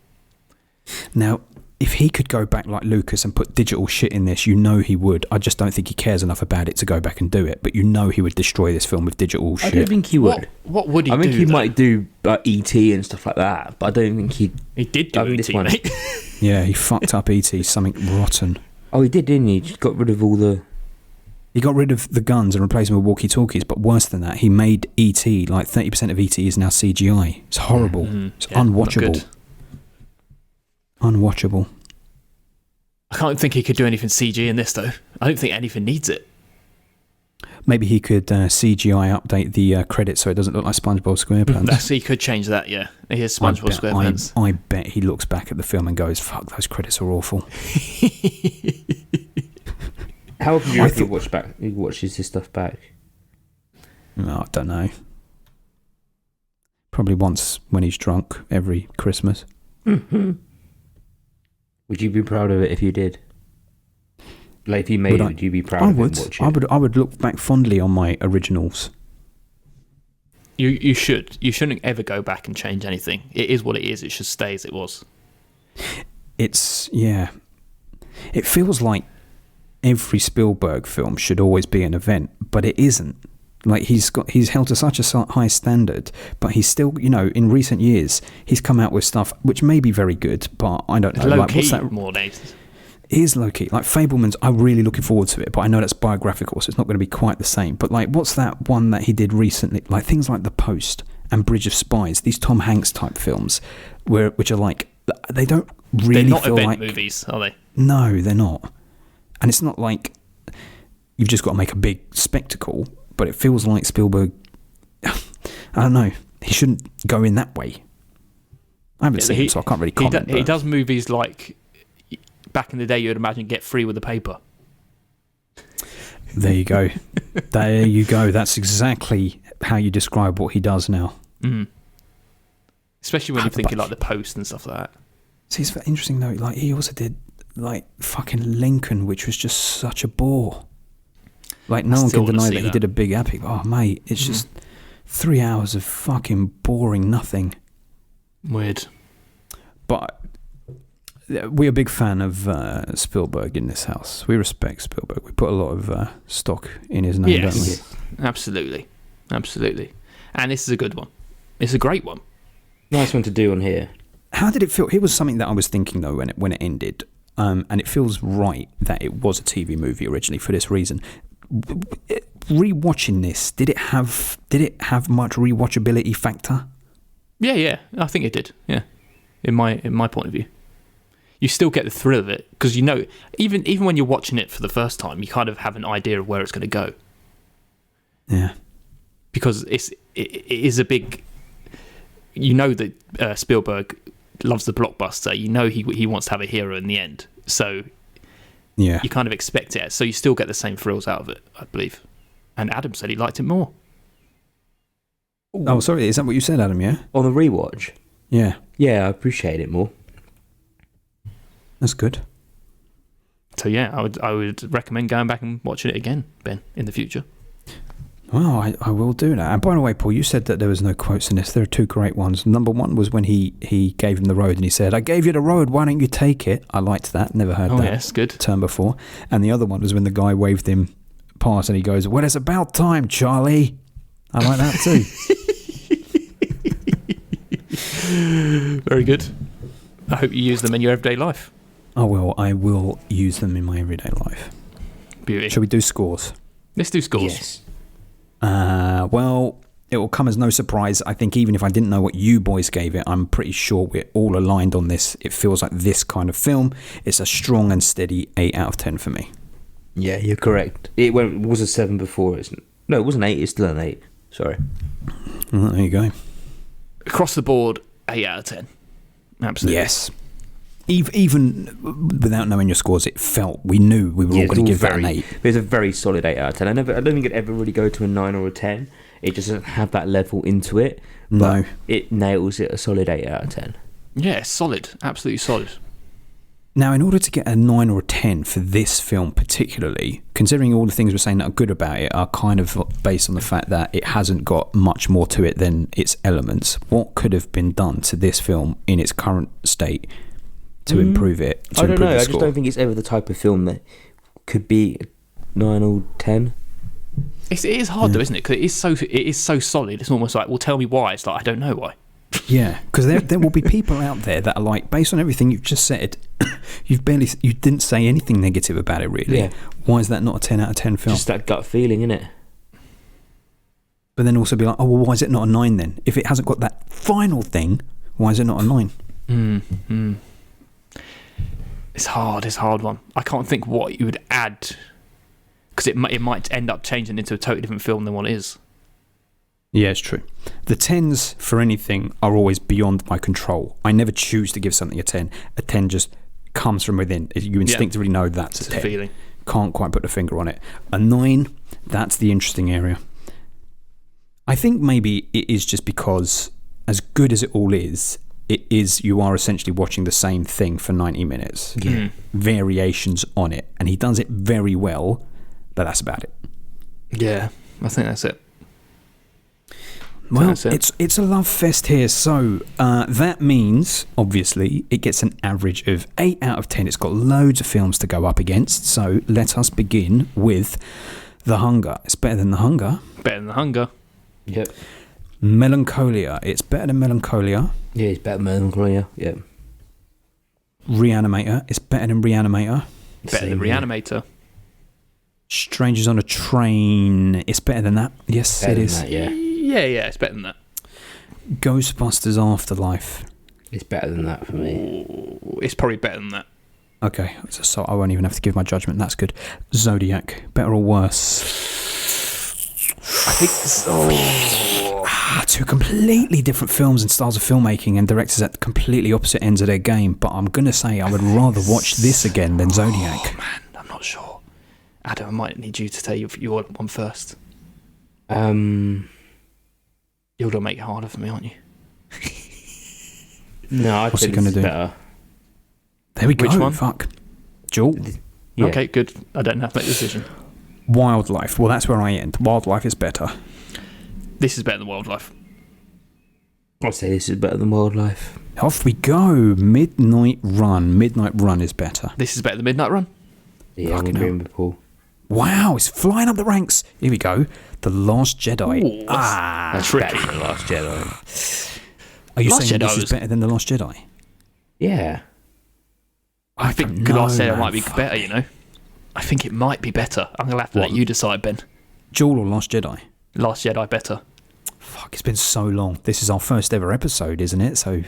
[SPEAKER 5] Now, if he could go back like Lucas and put digital shit in this, you know he would. I just don't think he cares enough about it to go back and do it. But you know he would destroy this film with digital shit.
[SPEAKER 2] I don't think he would.
[SPEAKER 8] What would he do?
[SPEAKER 2] I think he might do E.T. and stuff like that, but I don't think he...
[SPEAKER 8] He did do E.T., mate.
[SPEAKER 5] Yeah, he fucked up E.T. something rotten.
[SPEAKER 2] Oh, he did, didn't he? Just got rid of all the...
[SPEAKER 5] He got rid of the guns and replaced them with walkie-talkies, but worse than that, he made E.T., like 30% of E.T. is now CGI. It's horrible. It's unwatchable. Unwatchable.
[SPEAKER 8] I can't think he could do anything CG in this, though. I don't think anything needs it.
[SPEAKER 5] Maybe he could CGI update the credits so it doesn't look like SpongeBob SquarePants.
[SPEAKER 8] He could change that, yeah. Here's SpongeBob SquarePants.
[SPEAKER 5] I bet he looks back at the film and goes, fuck, those credits are awful.
[SPEAKER 2] How often do you reckon he watches his stuff back?
[SPEAKER 5] No, I don't know. Probably once when he's drunk every Christmas.
[SPEAKER 2] Mm-hmm. Would you be proud of it if you did? Like if you made it, would you be proud of it and watch it?
[SPEAKER 5] I would look back fondly on my originals.
[SPEAKER 8] You should. You shouldn't ever go back and change anything. It is what it is. It should stay as it was.
[SPEAKER 5] It feels like every Spielberg film should always be an event, but it isn't. Like he's held to such a high standard, but he's still, in recent years he's come out with stuff which may be very good, but I don't know.
[SPEAKER 8] Low
[SPEAKER 5] like,
[SPEAKER 8] key
[SPEAKER 5] what's that?
[SPEAKER 8] More days.
[SPEAKER 5] It is low key. Like Fableman's, I'm really looking forward to it, but I know that's biographical, so it's not going to be quite the same. But like, what's that one that he did recently? Like things like The Post and Bridge of Spies, these Tom Hanks type films, which are like they don't really.
[SPEAKER 8] They're not
[SPEAKER 5] feel
[SPEAKER 8] event
[SPEAKER 5] like
[SPEAKER 8] movies, are they?
[SPEAKER 5] No, they're not. And it's not like you've just got to make a big spectacle, but it feels like Spielberg, I don't know, he shouldn't go in that way. I haven't seen him, so I can't really comment.
[SPEAKER 8] He does movies like, back in the day, you'd imagine Get Free with the Paper.
[SPEAKER 5] There you go. There you go. That's exactly how you describe what he does now.
[SPEAKER 8] Mm. Especially when you're thinking like The Post and stuff like that.
[SPEAKER 5] See, it's interesting though, like he also did like fucking Lincoln, which was just such a bore. Like no one can deny that he did a big epic. Oh mate, it's just 3 hours of fucking boring nothing.
[SPEAKER 8] Weird.
[SPEAKER 5] But we're a big fan of Spielberg in this house. We respect Spielberg. We put a lot of stock in his name, don't we?
[SPEAKER 8] Yes, absolutely. And this is a good one. It's a great one.
[SPEAKER 2] Nice one to do on here.
[SPEAKER 5] How did it feel? Here was something that I was thinking though when it ended, and it feels right that it was a TV movie originally for this reason. Rewatching this, did it have much rewatchability factor?
[SPEAKER 8] Yeah, I think it did. Yeah, in my point of view, you still get the thrill of it because even when you're watching it for the first time, you kind of have an idea of where it's going to go.
[SPEAKER 5] Yeah,
[SPEAKER 8] because it is a big. That Spielberg loves the blockbuster. He wants to have a hero in the end. So yeah, you kind of expect it. So you still get the same thrills out of it, I believe. And Adam said he liked it more.
[SPEAKER 5] Oh, sorry, is that what you said, Adam? Yeah.
[SPEAKER 2] On the rewatch.
[SPEAKER 5] Yeah.
[SPEAKER 2] Yeah, I appreciate it more.
[SPEAKER 5] That's good.
[SPEAKER 8] So yeah, I would recommend going back and watching it again, Ben, in the future.
[SPEAKER 5] Well, I will do that. And by the way, Paul, you said that there was no quotes in this. There are two great ones. Number one was when he gave him the road and he said, "I gave you the road, why don't you take it?" I liked that. Never heard that
[SPEAKER 8] yes, good.
[SPEAKER 5] term before. And the other one was when the guy waved him past and he goes, "Well, it's about time, Charlie." I like that too.
[SPEAKER 8] Very good. I hope you use them in your everyday life.
[SPEAKER 5] Oh, well, I will use them in my everyday life.
[SPEAKER 8] Beauty.
[SPEAKER 5] Shall we do scores?
[SPEAKER 8] Let's do scores.
[SPEAKER 2] Yes.
[SPEAKER 5] Well, it will come as no surprise. I think even if I didn't know what you boys gave it, I'm pretty sure we're all aligned on this. It feels like this kind of film. It's a strong and steady 8 out of 10 for me.
[SPEAKER 2] Yeah, you're correct. It was a 7 before, isn't it? No, it wasn't 8. It's still an 8. Sorry.
[SPEAKER 5] Well, there you go.
[SPEAKER 8] Across the board, 8 out of 10. Absolutely.
[SPEAKER 5] Yes. Even without knowing your scores, we knew we were all going to give that an 8.
[SPEAKER 2] It's a very solid 8 out of 10. I don't think it'd ever really go to a 9 or a 10. It doesn't have that level into it.
[SPEAKER 5] No.
[SPEAKER 2] But it nails it a solid 8 out of 10.
[SPEAKER 8] Yeah, solid. Absolutely solid.
[SPEAKER 5] Now, in order to get a 9 or a 10 for this film particularly, considering all the things we're saying that are good about it are kind of based on the fact that it hasn't got much more to it than its elements, what could have been done to this film in its current state to improve it?
[SPEAKER 2] I don't know. I just don't think it's ever the type of film that could be 9 or 10.
[SPEAKER 8] It is hard though, isn't it? Because it is so solid. It's almost like, well, tell me why. It's like, I don't know why.
[SPEAKER 5] Yeah, because there will be people out there that are like, based on everything you've just said, you didn't say anything negative about it really.
[SPEAKER 2] Yeah.
[SPEAKER 5] Why is that not a 10 out of 10 film?
[SPEAKER 2] Just that gut feeling, innit?
[SPEAKER 5] But then also be like, oh well, why is it not a 9 then? If it hasn't got that final thing, why is it not a 9?
[SPEAKER 8] It's hard. It's a hard one. I can't think what you would add, because it might end up changing into a totally different film than what it is.
[SPEAKER 5] Yeah, it's true. The 10s for anything are always beyond my control. I never choose to give something a 10. A 10 just comes from within. You instinctively know that's
[SPEAKER 8] It's
[SPEAKER 5] a 10.
[SPEAKER 8] a feeling.
[SPEAKER 5] Can't quite put a finger on it. A 9, that's the interesting area. I think maybe it is just because, as good as it all is, you are essentially watching the same thing for 90 minutes.
[SPEAKER 2] Yeah.
[SPEAKER 5] Variations on it. And he does it very well, but that's about it.
[SPEAKER 8] Yeah, I think that's it.
[SPEAKER 5] Well,
[SPEAKER 8] That's it.
[SPEAKER 5] it's a love fest here. So that means, obviously, it gets an average of 8 out of 10. It's got loads of films to go up against. So let us begin with The Hunger. It's better than The Hunger.
[SPEAKER 8] Better than The Hunger.
[SPEAKER 2] Yep.
[SPEAKER 5] Melancholia. It's better than Melancholia.
[SPEAKER 2] Yeah, it's better than Melancholia. Yep.
[SPEAKER 5] Reanimator. It's better than Reanimator.
[SPEAKER 8] Better than Reanimator.
[SPEAKER 5] Strangers on a Train. It's better than that. Yes,
[SPEAKER 2] Better
[SPEAKER 5] it
[SPEAKER 2] than
[SPEAKER 5] is.
[SPEAKER 2] that, yeah.
[SPEAKER 8] Yeah, it's better than that.
[SPEAKER 5] Ghostbusters Afterlife.
[SPEAKER 2] It's better than that for me.
[SPEAKER 8] Ooh, it's probably better than that.
[SPEAKER 5] Okay, so I won't even have to give my judgment. That's good. Zodiac. Better or worse?
[SPEAKER 8] I think so.
[SPEAKER 5] Two completely different films and styles of filmmaking and directors at completely opposite ends of their game, but I'm going to say I would rather watch this again than Zodiac.
[SPEAKER 8] Oh, man, I'm not sure. Adam, I might need you to tell your one first. You're going to make it harder for me, aren't you?
[SPEAKER 2] No, I
[SPEAKER 5] What's he
[SPEAKER 2] think
[SPEAKER 5] gonna
[SPEAKER 2] this is
[SPEAKER 5] do?
[SPEAKER 2] better.
[SPEAKER 5] There we go.
[SPEAKER 8] Which one?
[SPEAKER 5] Fuck. Duel.
[SPEAKER 2] Yeah.
[SPEAKER 8] Okay, good. I don't have to make a decision.
[SPEAKER 5] Wildlife. Well, that's where I end. Wildlife is better.
[SPEAKER 8] This is better than Wildlife.
[SPEAKER 2] I'd say this is better than Wildlife.
[SPEAKER 5] Off we go. Midnight Run. Midnight Run is better.
[SPEAKER 8] This is better than Midnight Run.
[SPEAKER 2] Yeah, I'm
[SPEAKER 5] Fucking
[SPEAKER 2] agreeing with Paul.
[SPEAKER 5] Wow, it's flying up the ranks. Here we go. The Last Jedi.
[SPEAKER 8] Ooh, that's
[SPEAKER 2] Better
[SPEAKER 8] tricky.
[SPEAKER 2] than The Last Jedi.
[SPEAKER 5] Are you
[SPEAKER 8] Last
[SPEAKER 5] saying
[SPEAKER 8] Jedi
[SPEAKER 5] this is
[SPEAKER 8] was-
[SPEAKER 5] better than The Last Jedi?
[SPEAKER 2] Yeah.
[SPEAKER 8] I think
[SPEAKER 5] don't
[SPEAKER 8] The Last
[SPEAKER 5] know,
[SPEAKER 8] Jedi
[SPEAKER 5] man.
[SPEAKER 8] might be better, you know? I think it might be better. I'm going to have to let
[SPEAKER 5] What?
[SPEAKER 8] you decide, Ben.
[SPEAKER 5] Duel or Last Jedi?
[SPEAKER 8] Last Jedi better.
[SPEAKER 5] Fuck, it's been so long. This is our first ever episode, isn't it? So,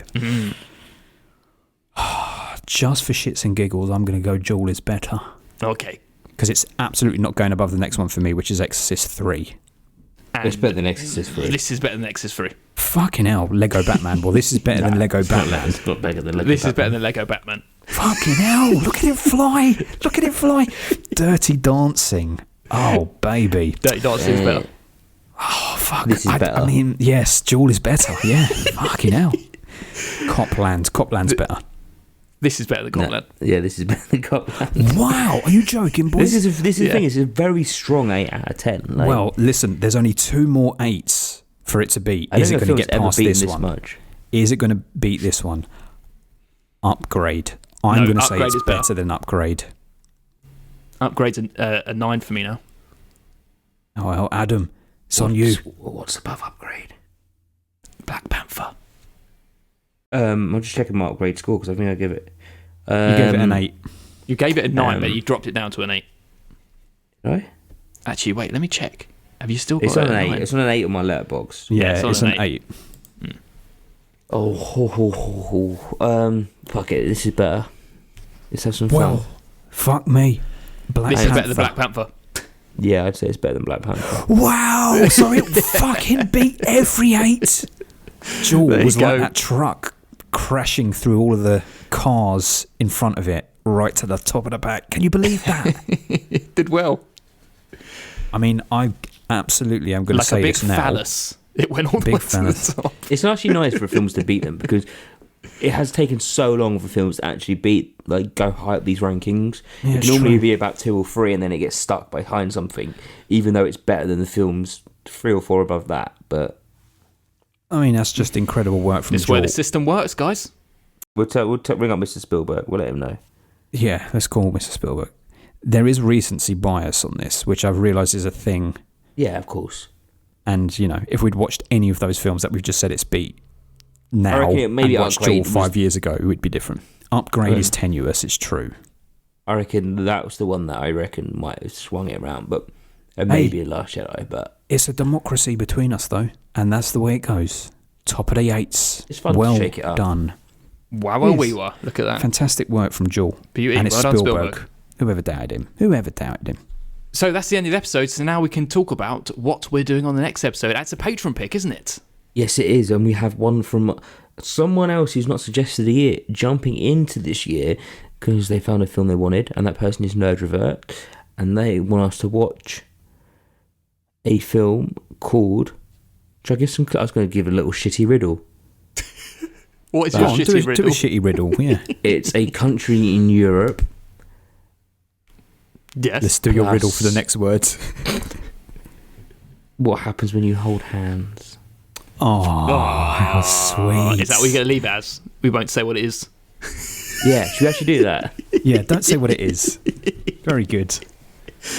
[SPEAKER 5] just for shits and giggles, I'm going to go Duel is better.
[SPEAKER 8] Okay.
[SPEAKER 5] Because it's absolutely not going above the next one for me, which is Exorcist 3.
[SPEAKER 8] And
[SPEAKER 2] It's better than Exorcist 3.
[SPEAKER 8] this is better than Exorcist 3.
[SPEAKER 5] Fucking hell, Lego Batman. Well, this is better than Lego
[SPEAKER 2] It's not
[SPEAKER 5] Batman.
[SPEAKER 2] It's not better than Lego
[SPEAKER 8] This is
[SPEAKER 2] Batman.
[SPEAKER 8] better than Lego Batman.
[SPEAKER 5] Fucking hell, look at it fly. Look at it fly. Dirty Dancing. Oh, baby.
[SPEAKER 8] Dirty Dancing is better.
[SPEAKER 5] Oh, fuck.
[SPEAKER 2] This is
[SPEAKER 5] I
[SPEAKER 2] better.
[SPEAKER 5] mean, yes, Duel is better. Yeah. Fucking hell. Copland's better.
[SPEAKER 8] This is better than
[SPEAKER 2] No,
[SPEAKER 8] Copland.
[SPEAKER 2] yeah, this is better than Copland.
[SPEAKER 5] Wow, are you joking, boys?
[SPEAKER 2] This is the
[SPEAKER 8] Yeah.
[SPEAKER 2] thing. It's a very strong 8 out of 10. Like,
[SPEAKER 5] Well, listen, there's only 2 more 8s for it to beat.
[SPEAKER 2] I don't
[SPEAKER 5] Is it
[SPEAKER 2] know if
[SPEAKER 5] going to
[SPEAKER 2] film's
[SPEAKER 5] get
[SPEAKER 2] ever
[SPEAKER 5] past
[SPEAKER 2] beaten
[SPEAKER 5] this
[SPEAKER 2] this
[SPEAKER 5] one?
[SPEAKER 2] much.
[SPEAKER 5] Is it going to beat this one? Upgrade. I'm
[SPEAKER 8] No,
[SPEAKER 5] going to say
[SPEAKER 8] Upgrade
[SPEAKER 5] it's
[SPEAKER 8] is better.
[SPEAKER 5] better than Upgrade.
[SPEAKER 8] Upgrade's a 9 for me now.
[SPEAKER 5] Oh, well, Adam, it's on you.
[SPEAKER 2] What's above Upgrade?
[SPEAKER 8] Black Panther.
[SPEAKER 2] I'm just checking my Upgrade score because I think I give it.
[SPEAKER 5] You gave it an 8.
[SPEAKER 8] You gave it a 9,
[SPEAKER 2] Um,
[SPEAKER 8] but you dropped it down to an 8.
[SPEAKER 2] Right?
[SPEAKER 8] Actually, wait, let me check. Have you still got
[SPEAKER 2] It's
[SPEAKER 8] it
[SPEAKER 2] on an
[SPEAKER 8] at
[SPEAKER 2] 8.
[SPEAKER 8] 9?
[SPEAKER 2] It's on an 8 on my letterbox.
[SPEAKER 5] Yeah,
[SPEAKER 8] it's on
[SPEAKER 5] it's
[SPEAKER 8] an
[SPEAKER 5] an 8.
[SPEAKER 2] Fuck it. This is better. Let's have some fun.
[SPEAKER 5] Well, fuck me. Black
[SPEAKER 8] This
[SPEAKER 5] Panther.
[SPEAKER 8] is better than Black Panther.
[SPEAKER 2] Yeah, I'd say it's better than Black Panther.
[SPEAKER 5] Wow, so it fucking beat every 8. Duel
[SPEAKER 8] There you
[SPEAKER 5] was like
[SPEAKER 8] go.
[SPEAKER 5] that truck crashing through all of the cars in front of it right to the top of the back. Can you believe that?
[SPEAKER 8] It did well.
[SPEAKER 5] I mean, I absolutely, I'm going to
[SPEAKER 8] Like a
[SPEAKER 5] say
[SPEAKER 8] big
[SPEAKER 5] this now.
[SPEAKER 8] phallus. It went all the
[SPEAKER 5] Big
[SPEAKER 8] way to
[SPEAKER 5] phallus.
[SPEAKER 8] the top.
[SPEAKER 2] It's actually nice for films to beat them because it has taken so long for films to actually go high up these rankings.
[SPEAKER 5] Yeah,
[SPEAKER 2] It
[SPEAKER 5] it's
[SPEAKER 2] can normally
[SPEAKER 5] true.
[SPEAKER 2] be about 2 or 3 and then it gets stuck behind something, even though it's better than the films 3 or 4 above that. But
[SPEAKER 5] I mean, that's just incredible work from
[SPEAKER 8] It's where
[SPEAKER 5] Joel.
[SPEAKER 8] the system works, guys.
[SPEAKER 2] we'll bring up Mr. Spielberg. We'll let him know.
[SPEAKER 5] Yeah, let's call Mr. Spielberg. There is recency bias on this, which I've realised is a thing.
[SPEAKER 2] Yeah, of course.
[SPEAKER 5] And, you know, if we'd watched any of those films that we've just said it's beat now
[SPEAKER 2] reckon it maybe
[SPEAKER 5] and watched
[SPEAKER 2] Upgrade
[SPEAKER 5] Joel
[SPEAKER 2] was-
[SPEAKER 5] 5 years ago, it would be different. Upgrade is tenuous, it's true.
[SPEAKER 2] I reckon that was the one that I reckon might have swung it around, but maybe a Last Jedi. But
[SPEAKER 5] It's a democracy between us, though, and that's the way it goes. Top of the eights.
[SPEAKER 2] It's fun to
[SPEAKER 5] well
[SPEAKER 2] shake it up.
[SPEAKER 5] done.
[SPEAKER 8] Wow,
[SPEAKER 5] Yes.
[SPEAKER 8] we were. Look at that.
[SPEAKER 5] Fantastic work from Joel.
[SPEAKER 8] Beauty.
[SPEAKER 5] And it's
[SPEAKER 8] Well done,
[SPEAKER 5] Spielberg.
[SPEAKER 8] Spielberg.
[SPEAKER 5] Whoever doubted him? Whoever doubted him?
[SPEAKER 8] So that's the end of the episode. So now we can talk about what we're doing on the next episode. That's a patron pick, isn't it?
[SPEAKER 2] yes, it is, and we have one from someone else who's not suggested a year jumping into this year because they found a film they wanted, and that person is Nerd Revert, and they want us to watch a film called. Should I give some? I was going to give a little shitty riddle.
[SPEAKER 8] What is
[SPEAKER 5] Go
[SPEAKER 8] your
[SPEAKER 5] on,
[SPEAKER 8] shitty
[SPEAKER 5] do
[SPEAKER 8] riddle?
[SPEAKER 5] a shitty riddle, yeah.
[SPEAKER 2] It's a country in Europe.
[SPEAKER 8] Yes.
[SPEAKER 5] Let's do your
[SPEAKER 2] Plus-
[SPEAKER 5] riddle for the next words.
[SPEAKER 2] What happens when you hold hands?
[SPEAKER 5] Oh, how sweet.
[SPEAKER 8] Is that what you're going to leave it as? We won't say what it is.
[SPEAKER 2] Yeah, should we actually do that?
[SPEAKER 5] Yeah, don't say what it is. Very good.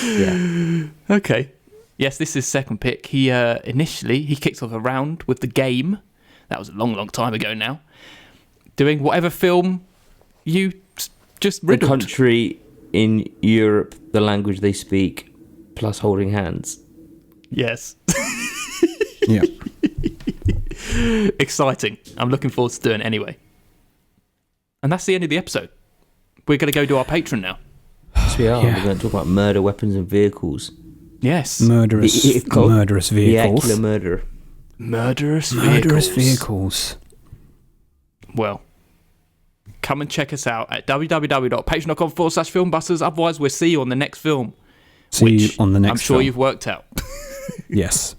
[SPEAKER 2] Yeah.
[SPEAKER 8] Okay. Yes, this is his second pick. He initially he kicked off a round with the game. That was a long, long time ago now. Doing whatever film you just
[SPEAKER 2] The
[SPEAKER 8] riddled.
[SPEAKER 2] country in Europe, the language they speak, plus holding hands.
[SPEAKER 8] Yes.
[SPEAKER 5] Yeah.
[SPEAKER 8] Exciting. I'm looking forward to doing it anyway. And that's the end of the episode. We're going to go do our Patreon now.
[SPEAKER 2] Yes, we are.
[SPEAKER 5] Yeah.
[SPEAKER 2] We're going to talk about murder, weapons, and vehicles.
[SPEAKER 8] Yes.
[SPEAKER 5] Murderous
[SPEAKER 2] The
[SPEAKER 5] vehicles.
[SPEAKER 2] Aquila murder.
[SPEAKER 8] Murderous vehicles.
[SPEAKER 5] Murderous vehicles.
[SPEAKER 8] Well, come and check us out at www.patreon.com/filmbusters. Otherwise, we'll see you on the next film.
[SPEAKER 5] See you
[SPEAKER 8] which
[SPEAKER 5] on the next
[SPEAKER 8] I'm sure
[SPEAKER 5] film.
[SPEAKER 8] you've worked out.
[SPEAKER 5] Yes.